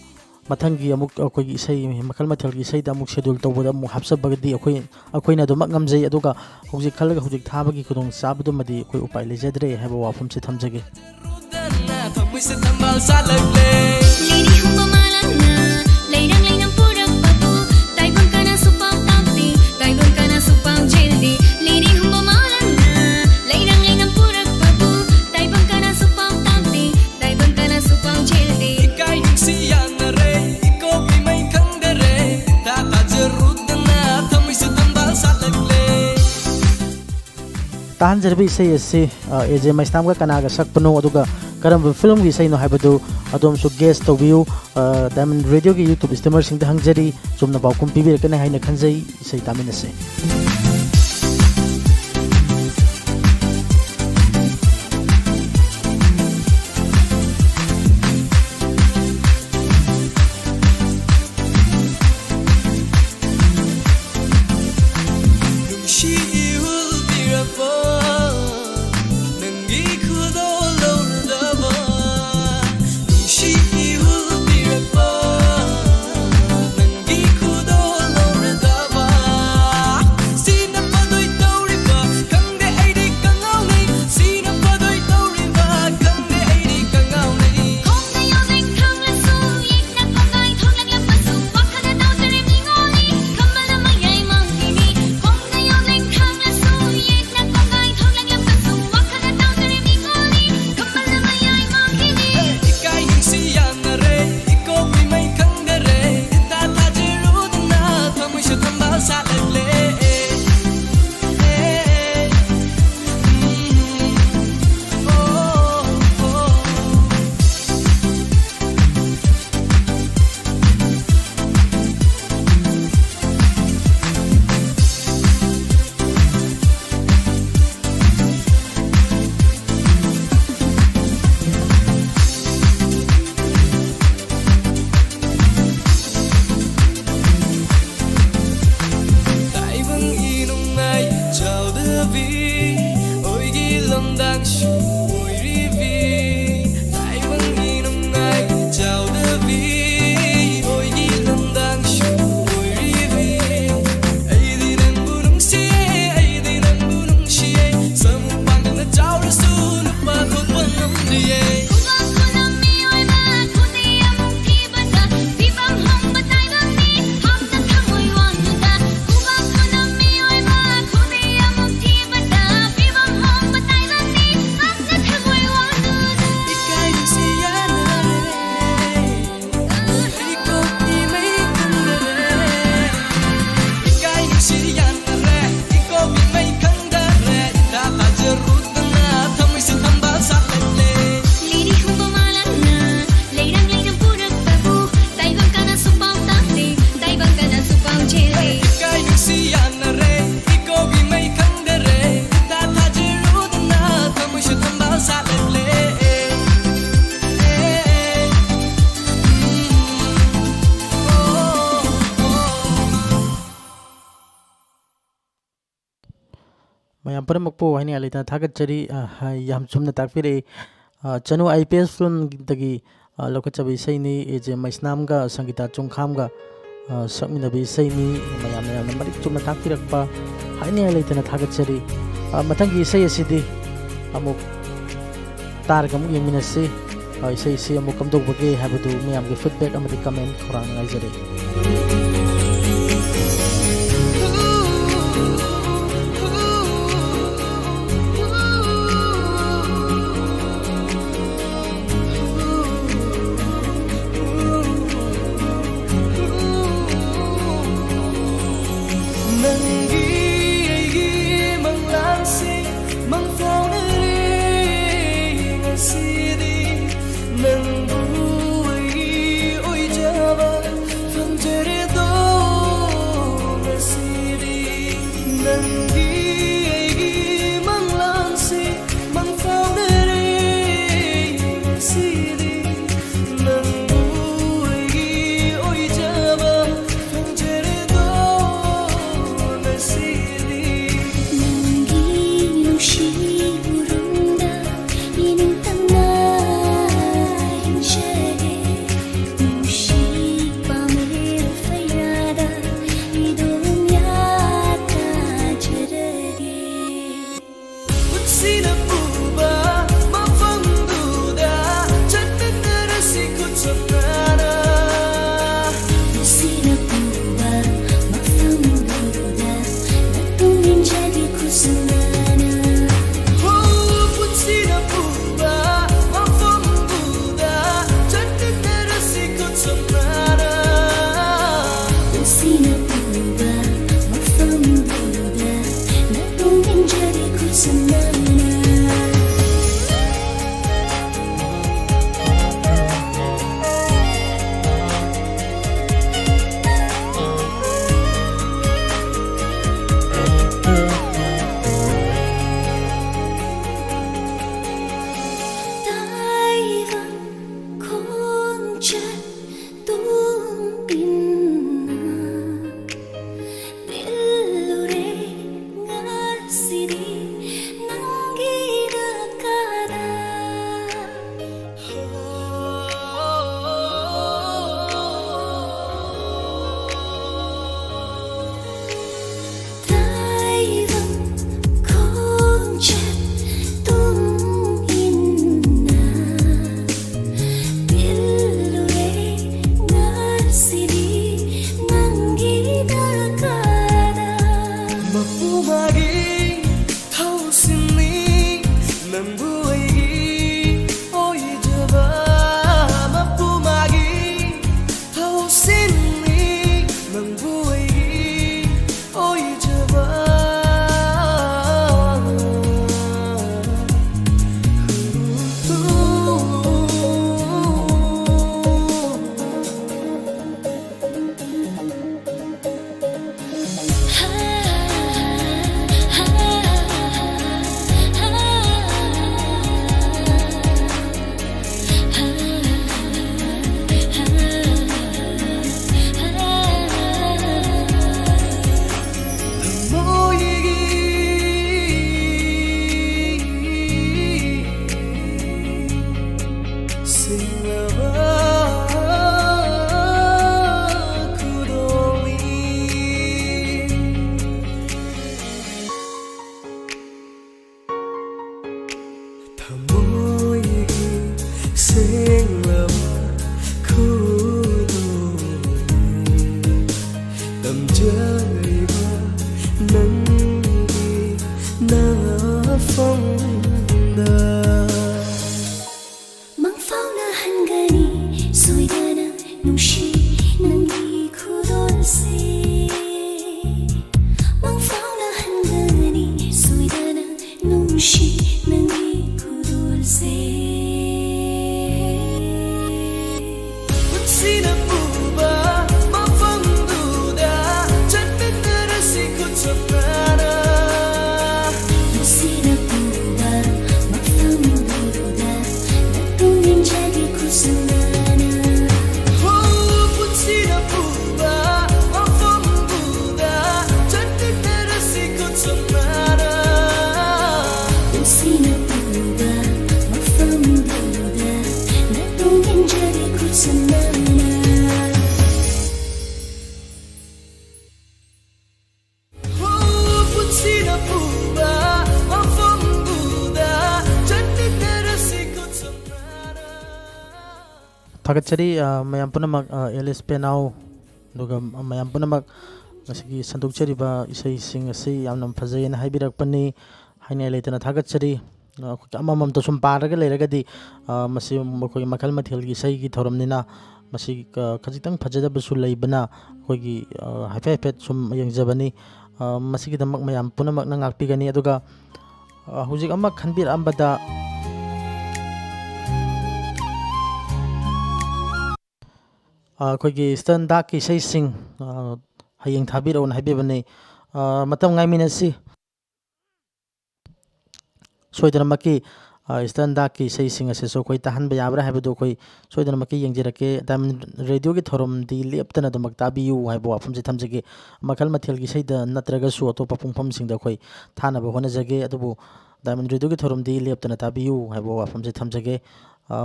mathangi amuk akoigi isai Makhal Mathel gi isai da amuk schedule tawbada amuk hapsabagadi akoina dumak ngamjai aduga hojik khallaga hojik thabagi khudong sabadu madi akoi upai lejadre haba wafam se thamjage Lady humba malana leirang leirang purak papu taibon kana supang tampi taibon kana supang jeldi Lady humba malana leirang leirang purak papu taibon kana supang tampi taibon kana supang jeldi Ikay siyang re iko may kandere tata jerudna thamai se tambal salagle tahan jarbi isai ase AJ Maisnam ga kanaga sakpano aduga karam film gi isai no haibadu adom su guest tobiu Diamond Radio gi YouTube streamer sing da hangjari chumna baukum pibir kana haina khanjai isai taminase See mayam punamakpo haini alita thagatchari yam chumna takpire chanu IPS film dagi lokachabi saini eje maisnam ga sangita chungkham ga sakminabi saini mayam marik chumna takpirakpa haini alita thagatchari mathangi sei asidi amuk targa muk yengminasi sei si amuk kamdok bage habadu mayam ge feedback amadi comment khurang ngaijare Oh, put it up, Thakachari mayam punamak LS Penau duga mayam punamak ngasigi sandukchariba isai sing asi yamnam phajayena haibirakpani haina leitana thakachari amamam to sum paraga leiragadi masi mokoi makhal mathel gi sai gi thoramnina masi khajitang phajadabasu leibana koigi hafe hafe sum yangjabani masi gi damak mayam punamak na ngakpigani aduga hujik ama khanbir ambada ꯑꯩꯈꯣꯏꯒꯤ ꯁ꯭ꯇꯟꯗꯥꯛꯀꯤ ꯏꯁꯩꯁꯤꯡ ꯍꯌꯦꯡ ꯊꯥꯕꯤꯔꯛꯎꯅ ꯍꯥꯏꯕꯤꯕꯅꯤ ꯃꯇꯝ ꯉꯥꯏꯃꯤꯟꯅꯁꯤ ꯁꯣꯏꯗꯅꯃꯛꯀꯤ ꯁ꯭ꯇꯟꯗꯥꯛꯀꯤ ꯏꯁꯩꯁꯤꯡ ꯑꯁꯤꯁꯨ ꯑꯩꯈꯣꯏ ꯇꯥꯍꯟꯕ ꯌꯥꯕ꯭ꯔꯥ ꯍꯥꯏꯕꯗꯨ ꯑꯩꯈꯣꯏ ꯁꯣꯏꯗꯅꯃꯛꯀꯤ ꯌꯦꯡꯖꯔꯛꯀꯦ ꯗꯥꯏꯃꯟ ꯔꯦꯗꯤꯑꯣꯒꯤ ꯊꯧꯔꯝꯗꯤ ꯂꯦꯞꯇꯅ ꯑꯗꯨꯃꯛ ꯇꯥꯕꯤꯌꯨ ꯍꯥꯏꯕ ꯋꯥꯐꯝꯁꯤ ꯊꯝꯖꯒꯦ ꯃꯈꯜ ꯃꯊꯦꯜꯒꯤ ꯏꯁꯩꯗ ꯅꯠꯇ꯭ꯔꯒꯁꯨ ꯑꯇꯣꯞꯄ ꯄꯨꯡꯐꯝꯁꯤꯡꯗ ꯑꯩꯈꯣꯏ ꯊꯥꯅꯕ ꯍꯣꯠꯅꯖꯒꯦ ꯑꯗꯨꯕꯨ ꯗꯥꯏꯃꯟ ꯔꯦꯗꯤꯑꯣꯒꯤ ꯊꯧꯔꯝꯗꯤ ꯂꯦꯞꯇꯅ ꯇꯥꯕꯤꯌꯨ ꯍꯥꯏꯕ ꯋꯥꯐꯝꯁꯤ ꯊꯝꯖꯒꯦ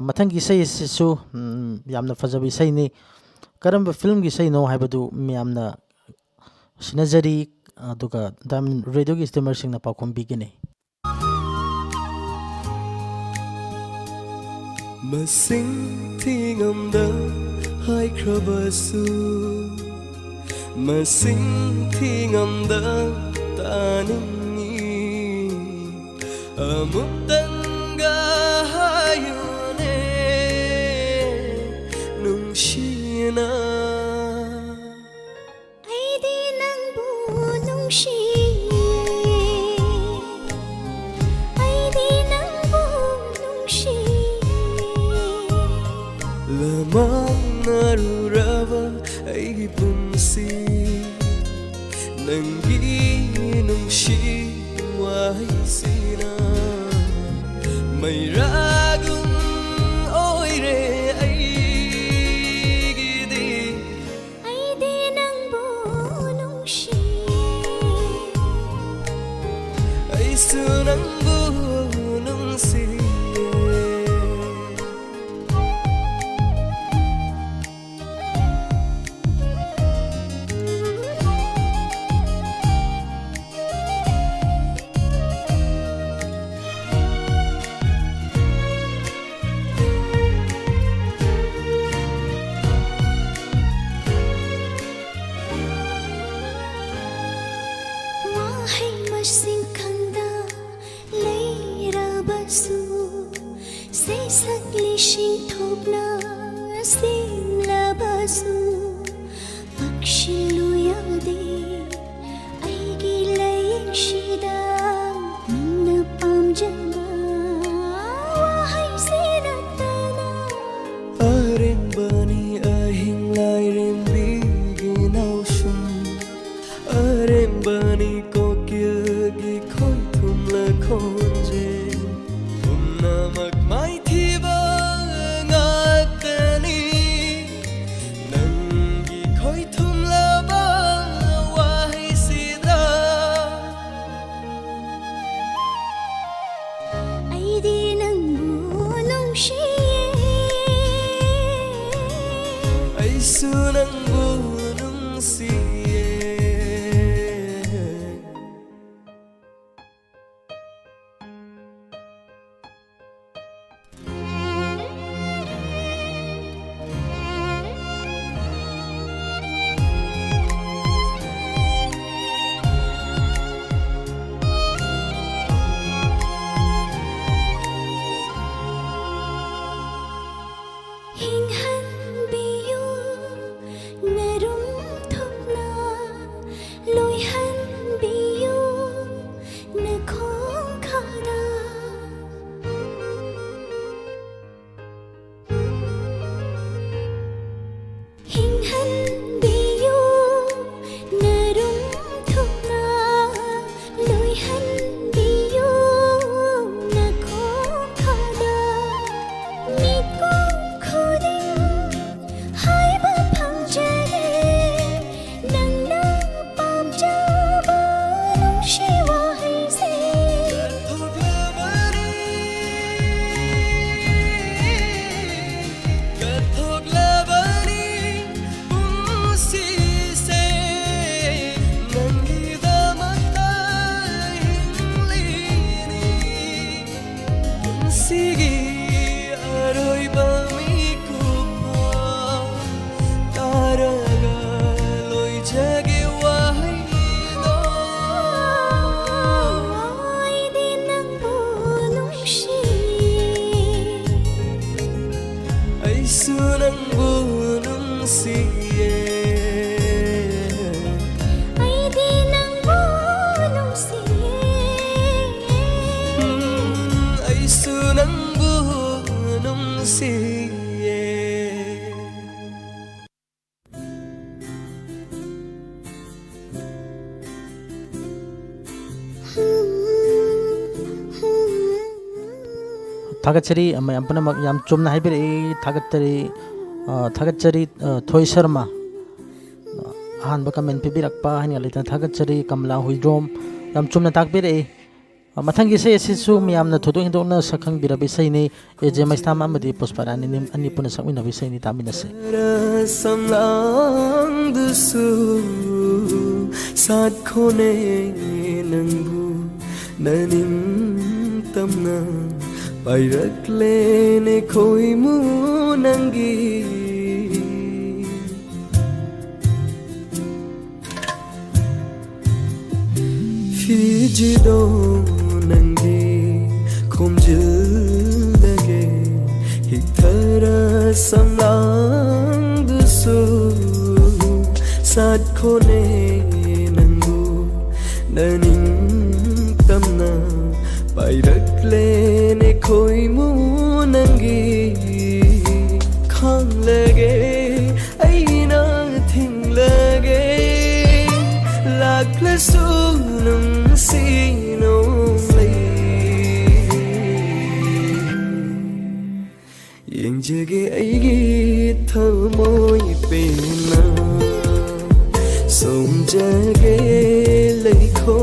ꯃꯊꯪꯒꯤ ꯏꯁꯩ ꯑꯁꯤꯁꯨ ꯌꯥꯝꯅ ꯐꯖꯕ ꯏꯁꯩꯅꯤ ꯀꯔꯝꯕ ꯐꯤल्मꯒꯤ ꯏꯁꯩꯅꯣ ꯍꯥꯏꯕꯗꯨ ꯃꯤꯌꯥꯝꯅ ꯁꯤꯟꯅꯖꯔꯤ ꯑꯗꯨꯒ ꯗꯥꯏꯃꯟ ꯔꯦꯗꯤꯑꯣꯒꯤ ꯏꯁꯇꯤꯃꯔꯁꯤꯡꯅ ꯄꯥꯎꯈꯨꯝ ꯄꯤꯒꯅꯤ ꯃꯁꯤꯡ ꯊꯤꯉꯝꯗ ꯍꯥꯏꯈ꯭ꯔꯕꯁꯨ ꯃꯁꯤꯡ ꯊꯤꯉꯝꯗ ꯇꯥꯅꯤꯡꯉꯤ ꯑꯃꯨꯛꯇꯪꯒ ꯍꯥꯏꯌꯨꯅꯦ ꯅꯨꯡꯁꯤꯅ ꯑꯩꯗꯤ ꯅꯪꯕꯨ ꯅꯨꯡꯁꯤꯌꯦ ꯑꯩꯗꯤ ꯅꯪꯕꯨ ꯅꯨꯡꯁꯤꯌꯦ ꯂꯃꯥꯡꯅꯔꯨꯔꯕ ꯑꯩꯒꯤ ꯄꯨꯟꯁꯤ ꯅꯪꯒꯤ ꯅꯨꯡꯁꯤ ꯋꯥꯍꯩꯁꯤꯅ ꯃꯩꯔꯥꯒꯨꯝ ꯑꯣꯏꯔꯦ ꯑꯩꯒꯤꯗꯤ ꯑꯩꯗꯤ ꯅꯪꯕꯨ ꯅꯨꯡꯁꯤꯌꯦ ꯑꯩꯁꯨ ꯅꯪꯕꯨ ꯅꯨꯡꯁꯤꯌꯦ ꯋꯥꯍꯩ ꯃꯁꯤꯡ ꯈꯪꯗ ꯂꯩꯔꯕꯁꯨ ꯁꯩꯁꯛ ꯂꯤꯁꯤꯡ ꯊꯣꯛꯅ ꯁꯦꯝꯂꯕꯁꯨ ꯄꯛꯁꯤꯜꯂꯨ ꯌꯥꯗꯦ ꯑꯩꯒꯤ ꯂꯥꯌꯦꯡꯁꯤꯗ ꯅꯪꯅ ꯄꯥꯝꯖꯕ ꯋꯥꯍꯩꯁꯤ ꯅꯠꯇꯅ ꯑꯔꯦꯝꯕꯅꯤ ꯑꯍꯤꯡ ꯂꯥꯏꯔꯦꯝꯕꯤꯒꯤ ꯅꯥꯎꯁꯨꯝ ꯑꯔꯦꯝꯕꯅꯤ ꯀꯣꯀꯤꯜꯒꯤ ꯈꯣꯏꯊꯨꯝ ꯂꯈꯣꯟꯖꯦꯜ ꯄꯨꯝꯅꯃꯛ ꯃꯥꯏꯊꯤꯕ ꯉꯥꯛꯇꯅꯤ ꯅꯪꯒꯤ ꯈꯣꯏꯊꯨꯝꯂꯕ ꯋꯥꯍꯩꯁꯤꯗ ꯑꯩꯗꯤ ꯅꯪꯕꯨ ꯅꯨꯡꯁꯤꯌꯦ ꯑꯩꯁꯨ ꯅꯪꯕꯨ ꯅꯨꯡꯁꯤꯌꯦ ꯍꯤꯡꯍꯟꯕꯤꯌꯨ ꯅꯔꯨꯝ ꯊꯨꯞꯅ ꯂꯣꯏꯍꯟꯕꯤꯌꯨ ꯅꯈꯣꯡꯈꯥꯗ ꯍꯤꯡꯍꯟꯕꯤꯌꯨ ꯅꯔꯨꯝ ꯊꯨꯞꯅ ꯂꯣꯏꯍꯟꯕꯤꯌꯨ ꯅꯈꯣꯡꯈꯥꯗ ꯃꯤꯀꯨꯞ ꯈꯨꯗꯤꯡ nungsiye थागतचरी मयाम पुनमक याम चुमना हाइबिरे थागतचरी थोई शर्मा अहानबा कमेंट पिबिरक्पा हानि लेता थागतचरी कमला हुइद्रोम याम चुमना ताकबिरे मथंगी से सिसु मियामना थोदो हिंदोना सखंग बिराबि सैनी एजे मैस्ताम अमदि पुष्परानी निम अनि पुन सकमिना बिसैनी तामिनसे samlang dusu sat khone nangbu nanim tamna pairak lene khoi mu nangi fijido nangi khomjil lage hithara samlang dusu sat khone nangu nanim tamna pairak lene khoi mu nangi khang lage aina thing lage lakla su nung si no lay yang jage aigi thamoi pena som jage lay kho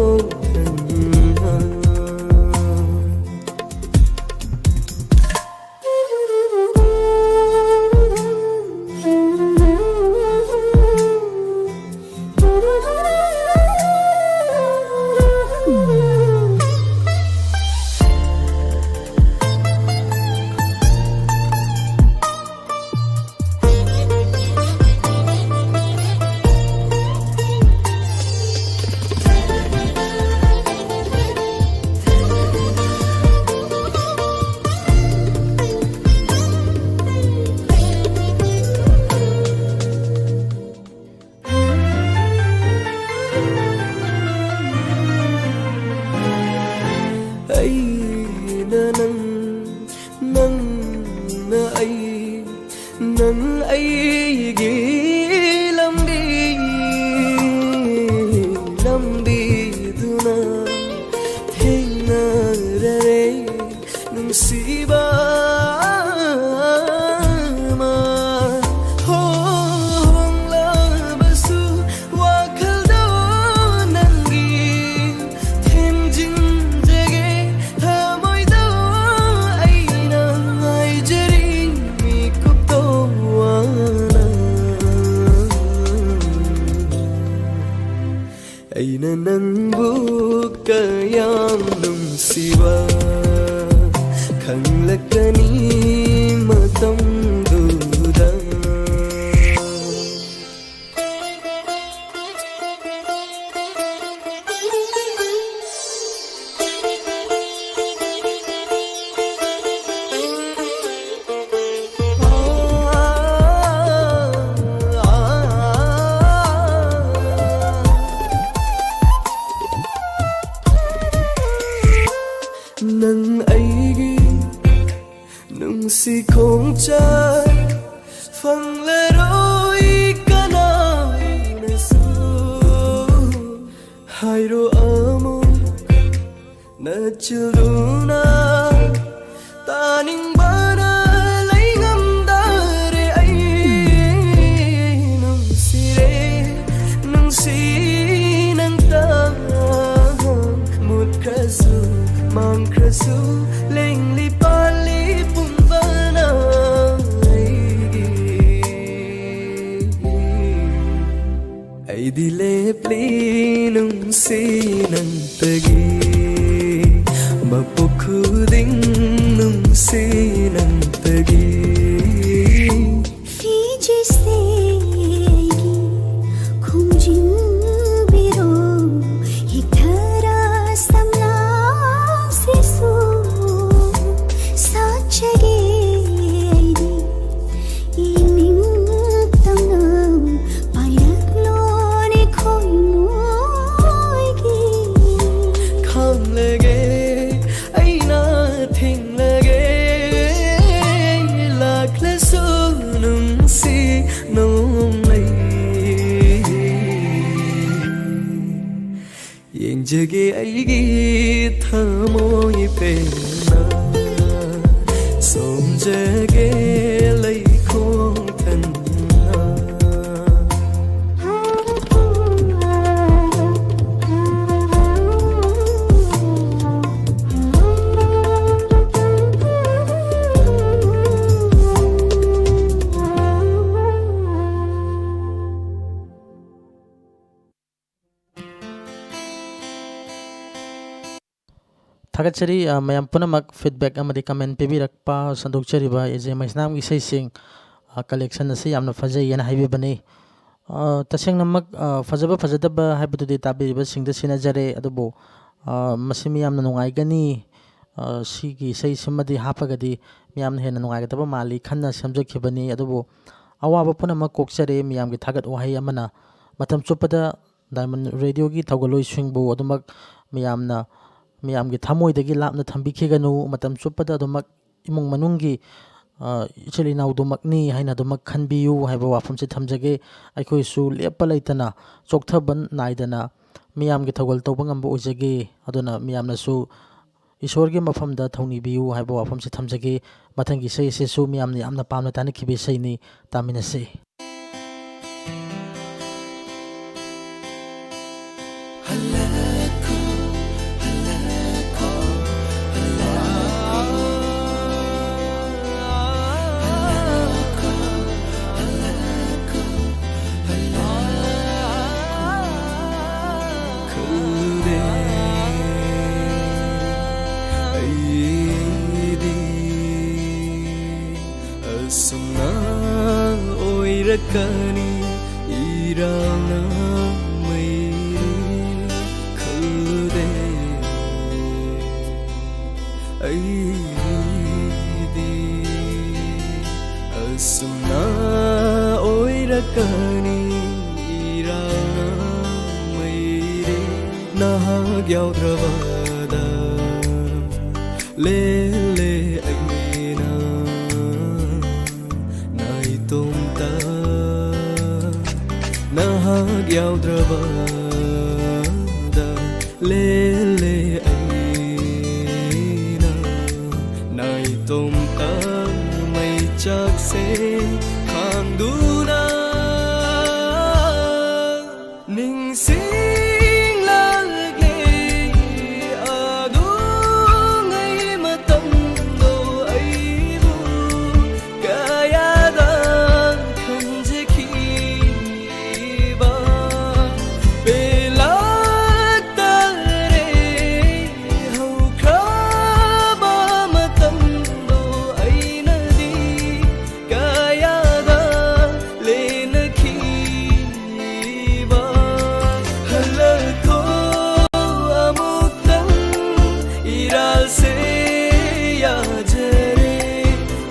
aina nangbu kayam nung siwa khanglakani matam duda nang aigi nung si khong cha phang le roi kana na su hai ro amo na chiluna taning bana lai ngam da re ai nung si nang ta mut khasu mang khasu leng li pali pum bana ai di le pli nung si nang tagi mapukhu ꯈꯨꯔꯨꯝꯖꯒꯦ ꯑꯩꯒꯤ ꯊꯃꯣꯏ ꯄꯦꯟꯅ ꯁꯣꯝꯖꯒꯦ ꯂꯩꯈꯣꯡ ꯊꯟꯅ Thagatsari mayam punamak feedback amadi comment pibirakpa sandokchariba Esei Maisnamgi isaising collection asi yamna fazai yana haibibani tasengnamak fazaba fazadaba haibadudi tabiriba singda sinajare adubo masi miyamna nungaigani sigi isai simadi hapagadi miyamna hena nungaigataba mali khanna samjakhibani adubo awaba punamak kokchare miyamgi thagat wahai amana matam chupada Diamond Radio gi thaugaloi swingbu adumak miyamgi thamoidagi lapna thambikiganu matam chupada adumak imung manunggi ichili naudumakni haina adumak khanbiyu haiba wafamse thamjage aikoi su lepa leitana chokthaban naidana miyamgi thaugal tawba ngamba ojage aduna miyamna su isorgi mafamda thaunibiyu haiba wafamse thamjage mathangi sei se su miyamni amna pamna tani khibe seini taminase Kani irana mairi khalde aidi asna oira kani irana mairi nahag yaudravada le aina naitomta nahag yaudravada le aina naitomta mai chakse khangduna ningsing lagle adungai matamdo aibu kayada khanjikhiba pelaktare haukraba matamdo ainadi kayada lenakhiba halako amuktan iral se yajare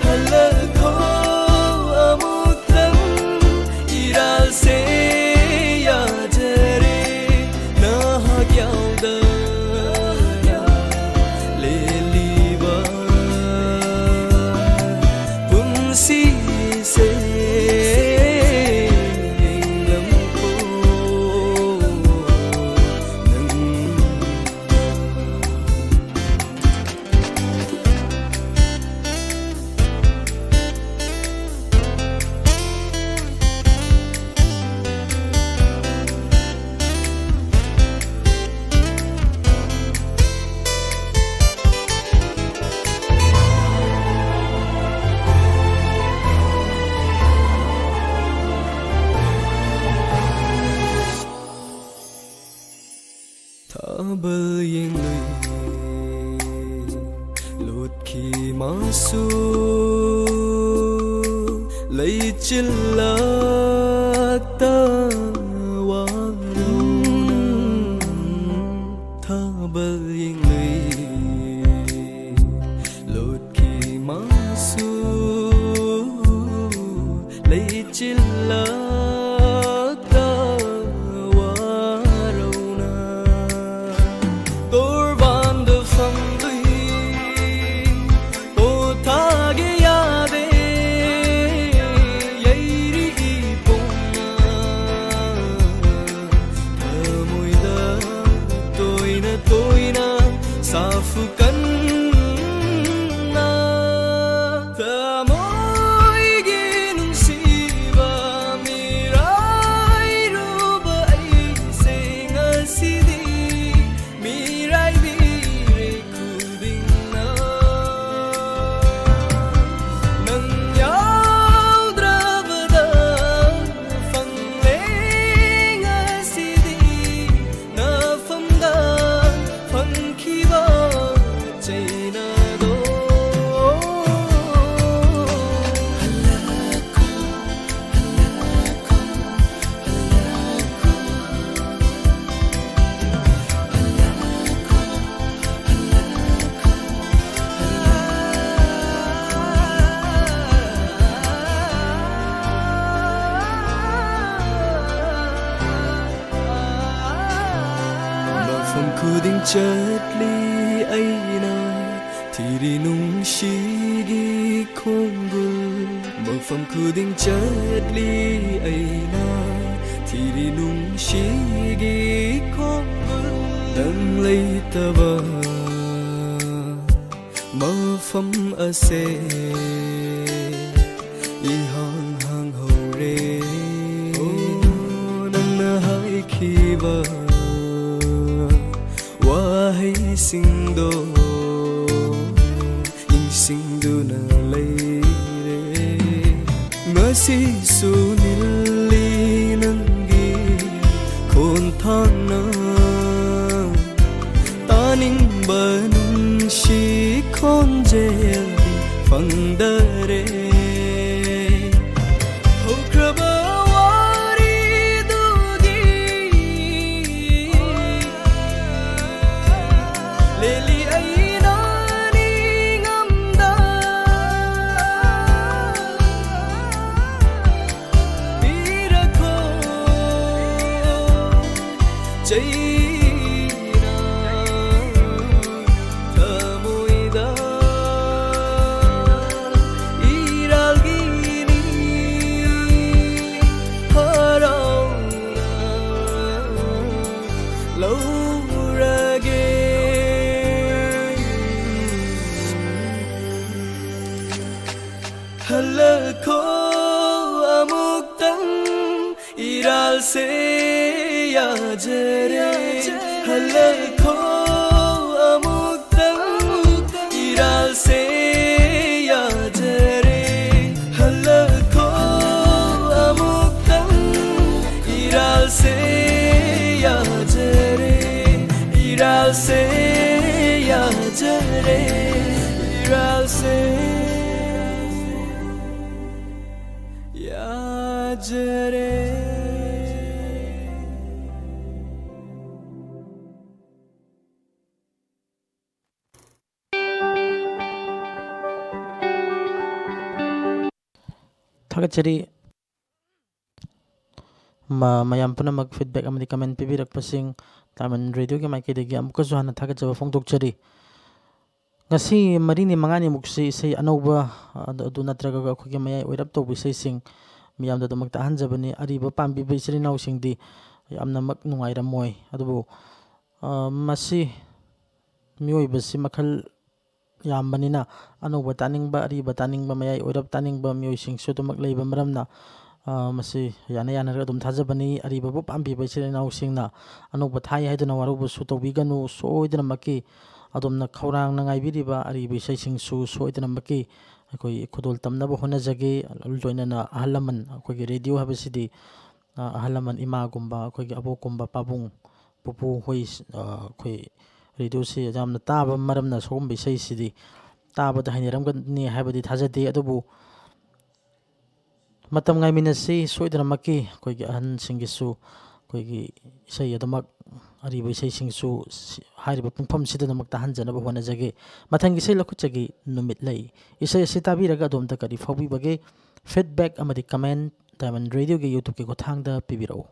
halako amuktan iral se yajare nahag yaudana leliba punsi se lamko nang Tabal yenglai lotki masu lay chillakta waruna tabal yenglai lotki masu lay chillakta waruna Torvand famdui o thage yade yairi ipona thamoida toi khuding chatli aina thiri nung shigi khongul mafam khuding chatli aina thiri nung shigi khongul dang leitaba mafam ase ihang hang hore nang na hai khiba wahai singdo singdo na leire ngasi sunili nangi konthana taning banung shi khonjel fangdare hokraba wari dugi leli halako amuktam iral se ya jare halako amuktam iral se ya jare halako amuktam iral se ya jare iral se ya jare iral se jare Thagachari mayam punamak feedback amadi comment pibirakpasing Taman Radio ki maikidagi amukasu hana thagachaba phongdokchari ngasi marini mangani muksi sei anauba adu natraga akhoi mayai oirap tobu sei sing miyam da damak tahanjabani ariba pambi beisri naw singdi yamna mak nungairamoi adubu masi mioi basi makhal yambanina anauba taningba ariba taningba mayai oirap taningba mioi sing su damak leiba maramna masi yana yana ra dum thajabani ariba bu pambi beisri naw singna anauba thai haiduna warubu su tobiganu soidana maki adumna khaurang na ngaibiriba ariba sei sing su soidana maki अखोई खुदोल तमनब होनजगे लोइनना अहलमन अखोई रेडियो हबसिदी अहलमन इमागुंबा अखोई अबोकुंबा पाबुंग पुपु होई अखोई रेडियो से जामना ताब मरमना सोगम बिसैसिदी ताब द हाइनेरमगनि हाबदि थाजदे अदुबु मतम गाइमिनसि सोइदनमकि अखोई अहन सिंगिसु अखोई इसै अदमक ariba isai singsu hariba pungpham sidanamak tahanjanaba honajage mathang isai lakuchagi numit lei isai sitabi raga domta kari phobi bage feedback amadi comment Diamond Radio ge YouTube ke gothangda pibirau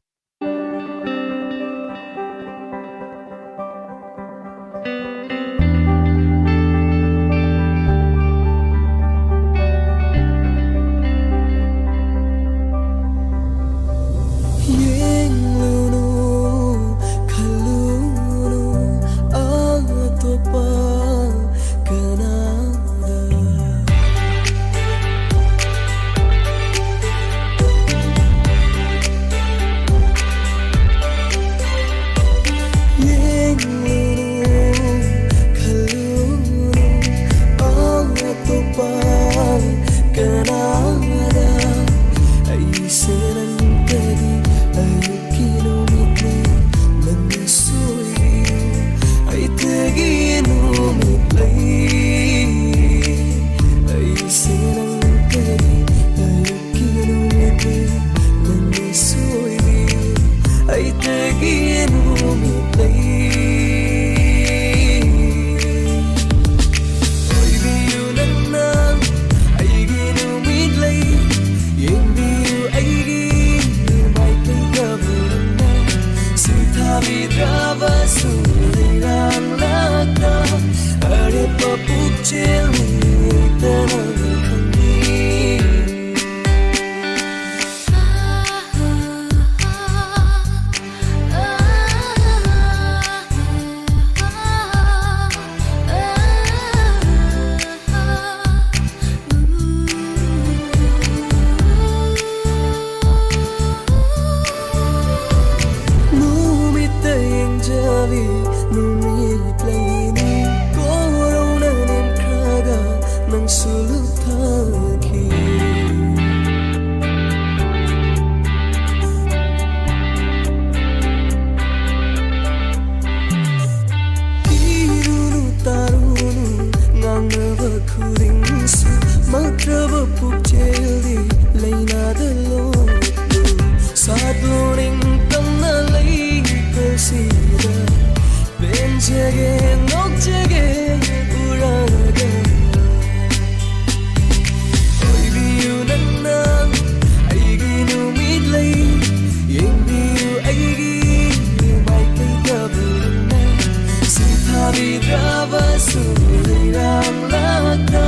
pucheldi leina de lo sad loning tamna lei persida benjage nokjage uraga oi biu nanang aigi nu mid lei yeng biu aigi mai kai tabuna sithabi drava su rang laka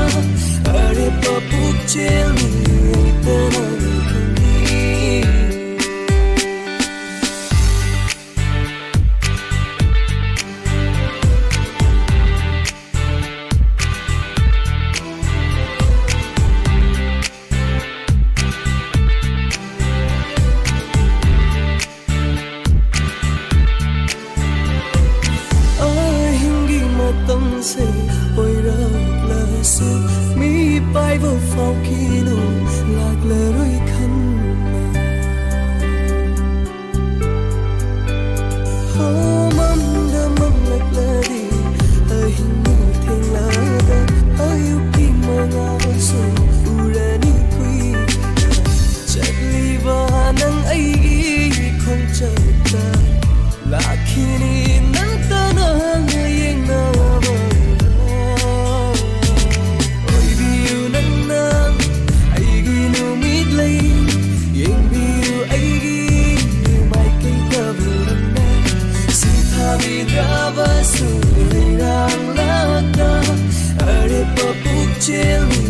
are pa pucheldi tana se oi rak la se mi pai vo phau ki lo lak la roi khan ho mam da mam lak la di a hin mo theng la da ai u ki ma nga so urani kui chat li va nang ai gi khong cha ta lakhini nang ta na yeng na Drava su rang laka are pa pucheldi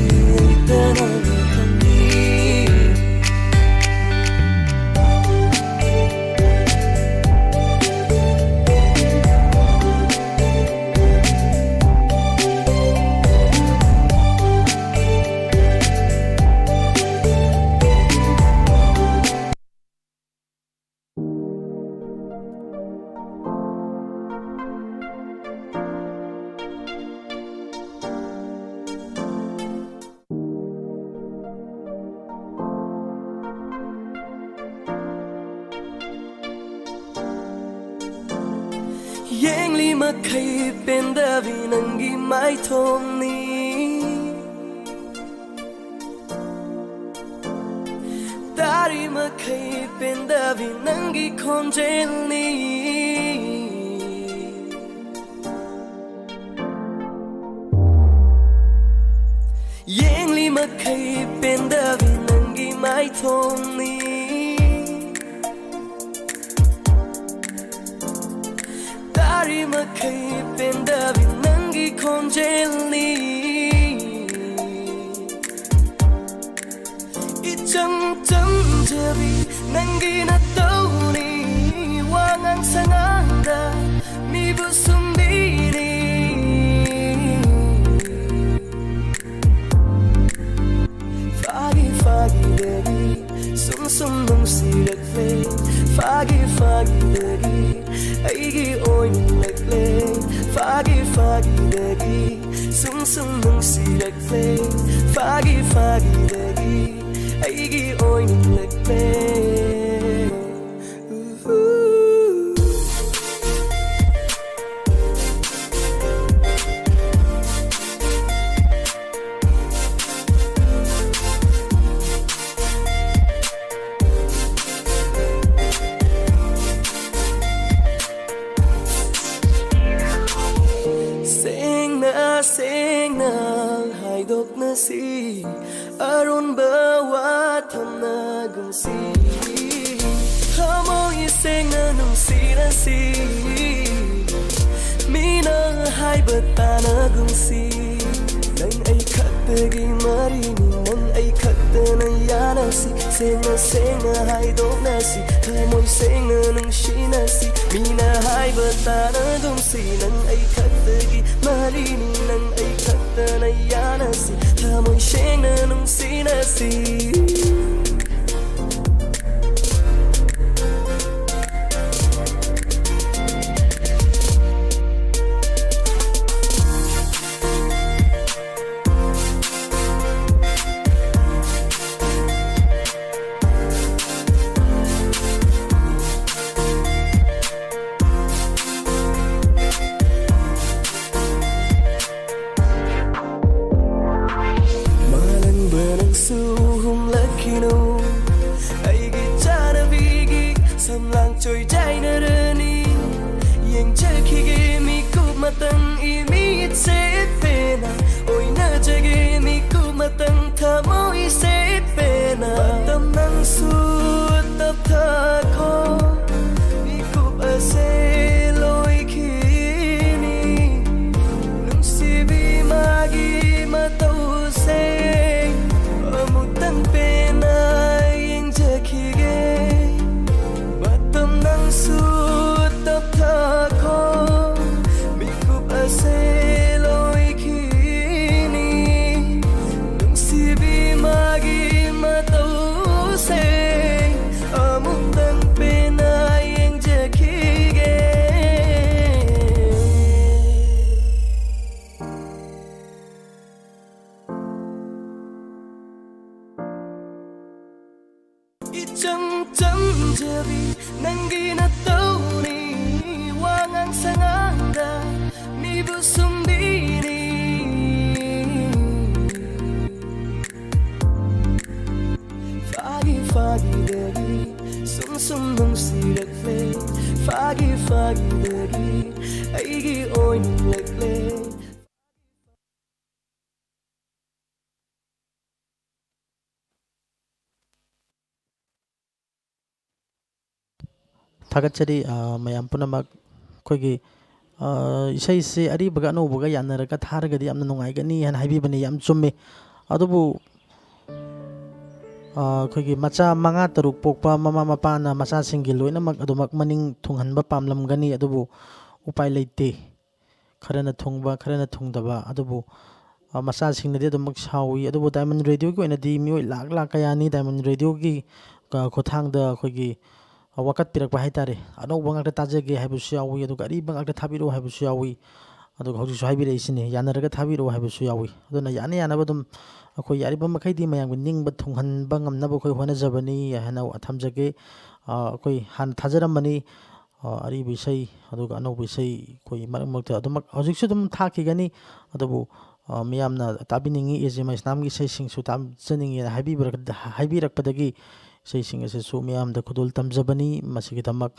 tana Yang lima kai penda vinangi mai thong ni Dari ma kai penda vinangi konjel ni Yang lima kai penda vinangi mai thong ni Dari ma kai penda vinangi konjel ni Ichang chang jabi nangi na tau ni Wangang sanganda mi busum diri Fagi fagi lagi sum sum nung sirak le Fagi fagi lagi aigi oi lagle Fagi fagi lagi sum sum nung sirak le Fagi fagi lagi aigi oi lagle Sing na haidok na si Aron bawa tham na gung si Hamo ising na nung si na si Mina hai bata na gung si Nang ay katagi marini Nang ay katana yana si Sing na haidok na si Hamo ising na nung si na si Mina hai bata na gung si Nang ay katagi marini Nang ay katana yana si Hamo ising na nung si na si su no ai gi cha na vi gi sam lang choi jai na re ni yang che khi gi mi ku ma tang i mi it se pe na oi na che gi mi ku ma tang tha mo i se pe na tam nang su tap tha kho mi ku a se loi khi ni nung si bi ma gi ma tau se mu tang pe na yang che khi ge ma tam nang su tap tha kho mi ku a se loi khi ni nung si bi ma gi ma tau se mu tang pe na yang che khi ge Ichang chang jabi nangi na tau ni wangang sanganga mi busum dini fagi fagi dagi sum sum nung sirak le fagi fagi dagi aigi oin lek le ꯊꯥꯒꯠꯆꯔꯤ ꯃꯌꯥꯝ ꯄꯨꯝꯅꯃꯛ ꯑꯩꯈꯣꯏꯒꯤ ꯏꯁꯩꯁꯤ ꯑꯔꯤꯕꯒ ꯑꯅꯧꯕꯒ ꯌꯥꯟꯅꯔꯒ ꯊꯥꯔꯒꯗꯤ ꯌꯥꯝꯅ ꯅꯨꯡꯉꯥꯏꯒꯅꯤ ꯍꯥꯏꯅ ꯍꯥꯏꯕꯤꯕꯅꯤ ꯌꯥꯝ ꯆꯨꯝꯃꯤ ꯑꯗꯨꯕꯨ ꯑꯩꯈꯣꯏꯒꯤ ꯃꯆꯥ 5-6 ꯄꯣꯛꯄ ꯃꯃꯥ ꯃꯄꯥꯅ ꯃꯆꯥꯁꯤꯡꯒꯤ ꯂꯣꯏꯅꯃꯛ ꯑꯗꯨꯃꯛ ꯃꯅꯤꯡ ꯊꯨꯡꯍꯟꯕ ꯄꯥꯝꯂꯝꯒꯅꯤ ꯑꯗꯨꯕꯨ ꯎꯄꯥꯏ ꯂꯩꯇꯦ ꯈꯔꯅ ꯊꯨꯡꯕ ꯈꯔꯅ ꯊꯨꯡꯗꯕ ꯑꯗꯨꯕꯨ ꯃꯆꯥꯁꯤꯡꯅꯗꯤ ꯑꯗꯨꯃꯛ ꯁꯥꯎꯏ ꯑꯗꯨꯕꯨ ꯗꯥꯏꯃꯟ ꯔꯦꯗꯤꯑꯣꯒꯤ ꯑꯣꯏꯅꯗꯤ ꯃꯤꯑꯣꯏ ꯂꯥꯛ ꯀꯌꯥꯅꯤ ꯗꯥꯏꯃꯟ ꯔꯦꯗꯤꯑꯣꯒꯤ ꯈꯨꯠꯊꯥꯡꯗ ꯑꯩꯈꯣꯏꯒꯤ ꯋꯥꯀꯠꯄꯤꯔꯛꯄ ꯍꯥꯏꯇꯥꯔꯦ ꯑꯅꯧꯕ ꯉꯥꯛꯇ ꯇꯥꯖꯒꯦ ꯍꯥꯏꯕꯁꯨ ꯌꯥꯎꯏ ꯑꯗꯨꯒ ꯑꯔꯤꯕ ꯉꯥꯛꯇ ꯊꯥꯕꯤꯔꯛꯎ ꯍꯥꯏꯕꯁꯨ ꯌꯥꯎꯏ ꯑꯗꯨꯒ ꯍꯧꯖꯤꯛꯁꯨ ꯍꯥꯏꯕꯤꯔꯛꯏꯁꯤꯅꯤ ꯌꯥꯅꯔꯒ ꯊꯥꯕꯤꯔꯛꯎ ꯍꯥꯏꯕꯁꯨ ꯌꯥꯎꯏ ꯑꯗꯨꯅ ꯌꯥꯅ ꯌꯥꯅꯕ ꯑꯗꯨꯝ ꯑꯩꯈꯣꯏ ꯌꯥꯔꯤꯕ ꯃꯈꯩꯗꯤ ꯃꯌꯥꯝꯒꯤ ꯅꯤꯡꯕ ꯊꯨꯡꯍꯟꯕ ꯉꯝꯅꯕ ꯑꯩꯈꯣꯏ ꯍꯣꯠꯅꯖꯕꯅꯤ ꯍꯥꯏꯅ ꯊꯝꯖꯒꯦ ꯑꯩꯈꯣꯏ ꯍꯥꯟꯅ ꯊꯥꯖꯔꯝꯕꯅꯤ ꯑꯔꯤꯕ ꯏꯁꯩ ꯑꯗꯨꯒ ꯑꯅꯧꯕ ꯏꯁꯩ ꯑꯩꯈꯣꯏ ꯃꯔꯛ ꯃꯔꯛꯇ ꯑꯗꯨꯃꯛ ꯍꯧꯖꯤꯛꯁꯨ ꯑꯗꯨꯝ ꯊꯥꯈꯤꯒꯅꯤ ꯑꯗꯨꯕꯨ ꯃꯤꯌꯥꯝꯅ ꯇꯥꯕꯤꯅꯤꯡꯉꯤ ꯑꯦꯖꯦ ꯃꯩꯁꯅꯥꯝꯒꯤ ꯏꯁꯩꯁꯤꯡꯁꯨ ꯇꯥꯖꯅꯤꯡꯉꯦꯅ ꯍꯥꯏꯕꯤꯔꯛꯄꯗꯒꯤ ꯏꯁꯩꯁꯤꯡ ꯑꯁꯤꯁꯨ ꯃꯤꯌꯥꯝꯗ ꯈꯨꯗꯣꯜ ꯇꯝꯖꯕꯅꯤ ꯃꯁꯤꯒꯤꯗꯃꯛ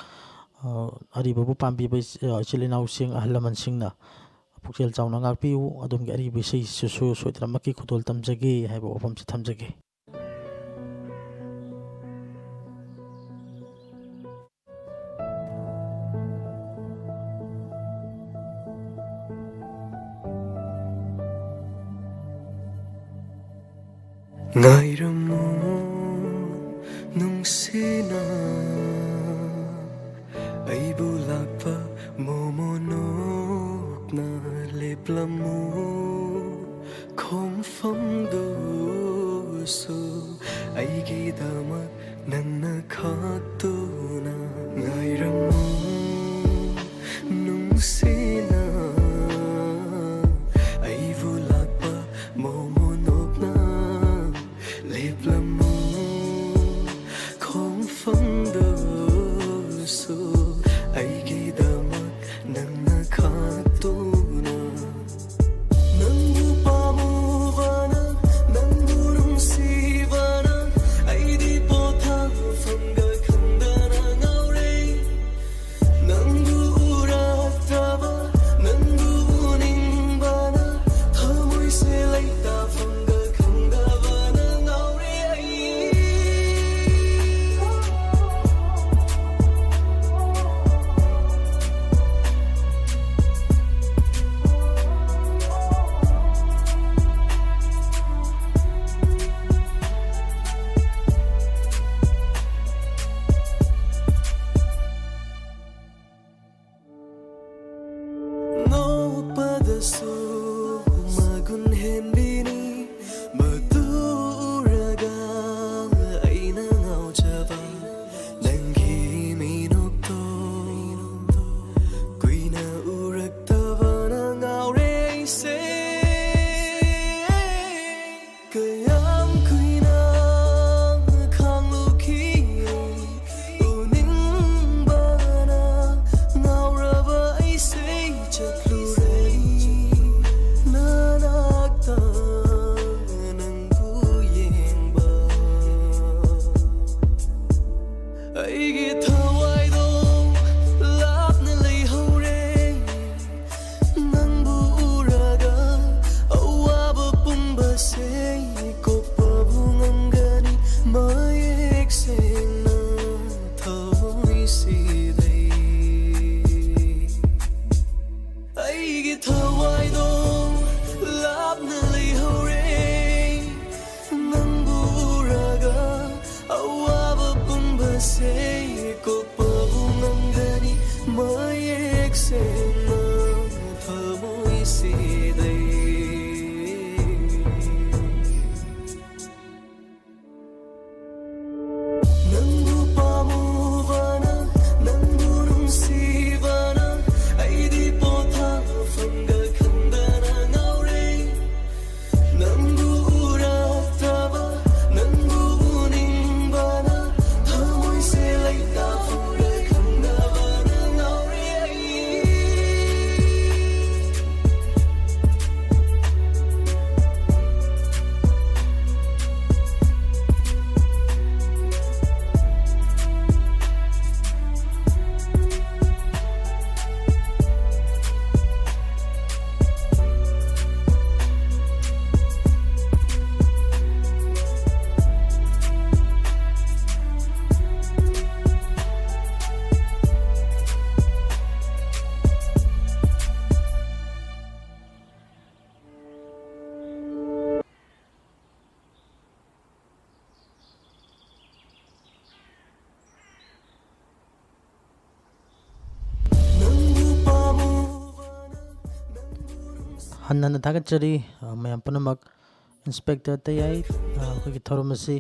ꯑꯔꯤꯕꯕꯨ ꯄꯥꯝꯕꯤꯕ ꯏꯆꯤꯜ ꯏꯅꯥꯎꯁꯤꯡ ꯑꯍꯜ ꯂꯃꯟꯁꯤꯡꯅ ꯄꯨꯛꯆꯦꯜ ꯆꯥꯎꯅ ꯉꯥꯛꯄꯤꯌꯨ ꯑꯗꯣꯝꯒꯤ ꯑꯔꯤꯕ ꯏꯁꯩꯁꯤꯁꯨ ꯁꯣꯏꯗꯅꯃꯛꯀꯤ ꯈꯨꯗꯣꯜ ꯇꯝꯖꯒꯦ ꯍꯥꯏꯕ ꯋꯥꯐꯝꯁꯤ ꯊꯝꯖꯒꯦ Ngairamu nungsina aibu lakpa momonok na leplamu khomfamdu su aigi dama nangna khatuna ngairamu nungsina aibu lakpa momonok na leplamu khomfamdu su aigi dama nangna khatuna nangu pamuvana nangu nungsivana aidi potha famga khandana ngaure nangu urataba nangu uningbana thamoi se laita famga khandavana ngaure ai ꯍꯟꯅ ꯊꯥꯒꯠꯆꯔꯤ ꯃꯌꯥꯝ ꯄꯨꯝꯅꯃꯛ ꯏꯟꯁꯄꯦꯛꯇꯔ ꯇꯌꯥꯏ ꯑꯩꯈꯣꯏꯒꯤ ꯊꯧꯔꯝ ꯑꯁꯤ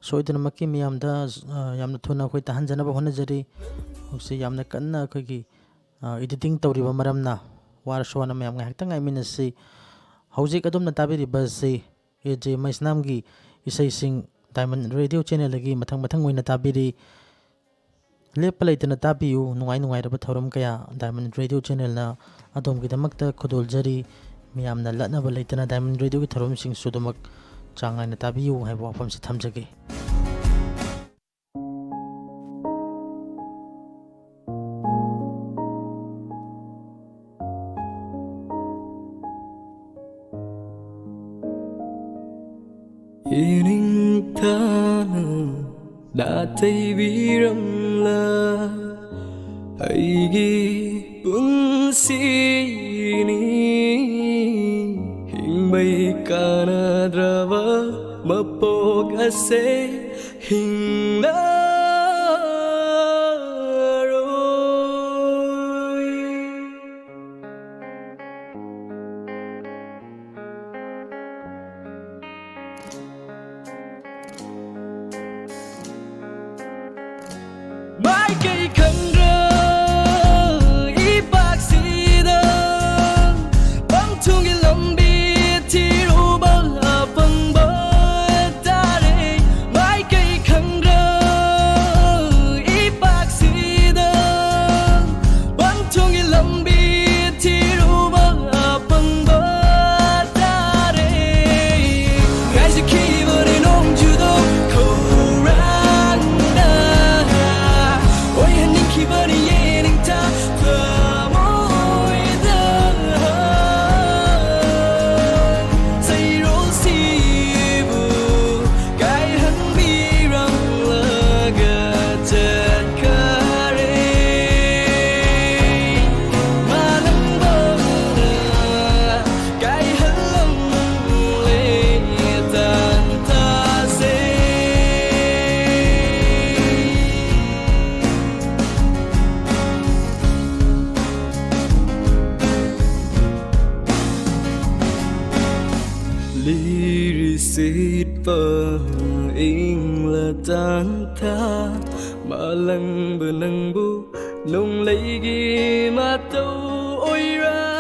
ꯁꯣꯏꯗꯅꯃꯛꯀꯤ ꯃꯤꯌꯥꯝꯗ ꯌꯥꯝꯅ ꯊꯨꯅ ꯑꯩꯈꯣꯏ ꯇꯥꯍꯟꯖꯅꯕ ꯍꯣꯠꯅꯖꯔꯤ ꯍꯧꯖꯤꯛ ꯌꯥꯝꯅ ꯀꯟꯅ ꯑꯩꯈꯣꯏꯒꯤ ꯏꯗꯤꯇꯤꯡ ꯇꯧꯔꯤꯕ ꯃꯔꯝꯅ ꯋꯥꯔꯁꯨ ꯋꯥꯅ ꯃꯌꯥꯝ ꯉꯥꯏꯍꯥꯛꯇꯪ ꯉꯥꯏꯃꯤꯟꯅꯁꯤ ꯍꯧꯖꯤꯛ ꯑꯗꯣꯝꯅ ꯇꯥꯕꯤꯔꯤꯕ ꯑꯁꯤ ꯑꯦꯖꯦ ꯃꯩꯁꯅꯥꯝꯒꯤ ꯏꯁꯩꯁꯤꯡ ꯗꯥꯏꯃꯟ ꯔꯦꯗꯤꯑꯣ ꯆꯦꯅꯦꯜꯗꯒꯤ ꯃꯊꯪ ꯃꯊꯪ ꯑꯣꯏꯅ ꯇꯥꯕꯤꯔꯤ ꯂꯦꯞꯄ ꯂꯩꯇꯅ ꯇꯥꯕꯤꯌꯨ ꯅꯨꯡꯉꯥꯏ ꯅꯨꯡꯉꯥꯏꯔꯕ ꯊꯧꯔꯝ ꯀꯌꯥ ꯗꯥꯏꯃꯟ ꯔꯦꯗꯤꯑꯣ ꯆꯦꯅꯦꯜꯅ ꯑꯗꯣꯝꯒꯤꯗꯃꯛꯇ ꯈꯨꯗꯣꯜꯖꯔꯤ ꯃꯤꯌꯥꯝꯅ ꯂꯠꯅꯕ ꯂꯩꯇꯅ ꯗꯥꯏꯃꯟ ꯔꯦꯗꯤꯑꯣꯒꯤ ꯊꯧꯔꯝꯁꯤꯡꯁꯨ ꯑꯗꯨꯃꯛ ꯆꯥꯡ ꯅꯥꯏꯅ ꯇꯥꯕꯤꯌꯨ ꯍꯥꯏꯕ ꯋꯥꯐꯝꯁꯤ ꯊꯝꯖꯒꯦ ꯌꯦꯅꯤꯡꯊꯥꯅ ꯅꯥꯊꯩꯕꯤꯔꯝꯂ ꯑꯩꯒꯤ ꯄꯨꯟꯁꯤꯅꯤ ꯍꯤꯡꯕꯩ ꯀꯥꯟꯅꯗ꯭ꯔꯕ ꯃꯄꯣꯛ ꯑꯁꯦ ꯍꯤꯡꯂꯔꯣꯏ 마이케이 칸드라 이박시다 방통이 럼비 뒤로 발라방바 따래 마이케이 칸드라 이박시다 방통이 럼비 뒤로 발라방바 따래 가지 키버린 옹주도 고란다 기분이 예능타 모이다 새로운 시부 가이한 비랑 라가자카레 많은 번을 가이한 롱레 단타세 Lirisit pa ing la tan tha Malang benang bu nung lấy ghi mà tâu ôi ra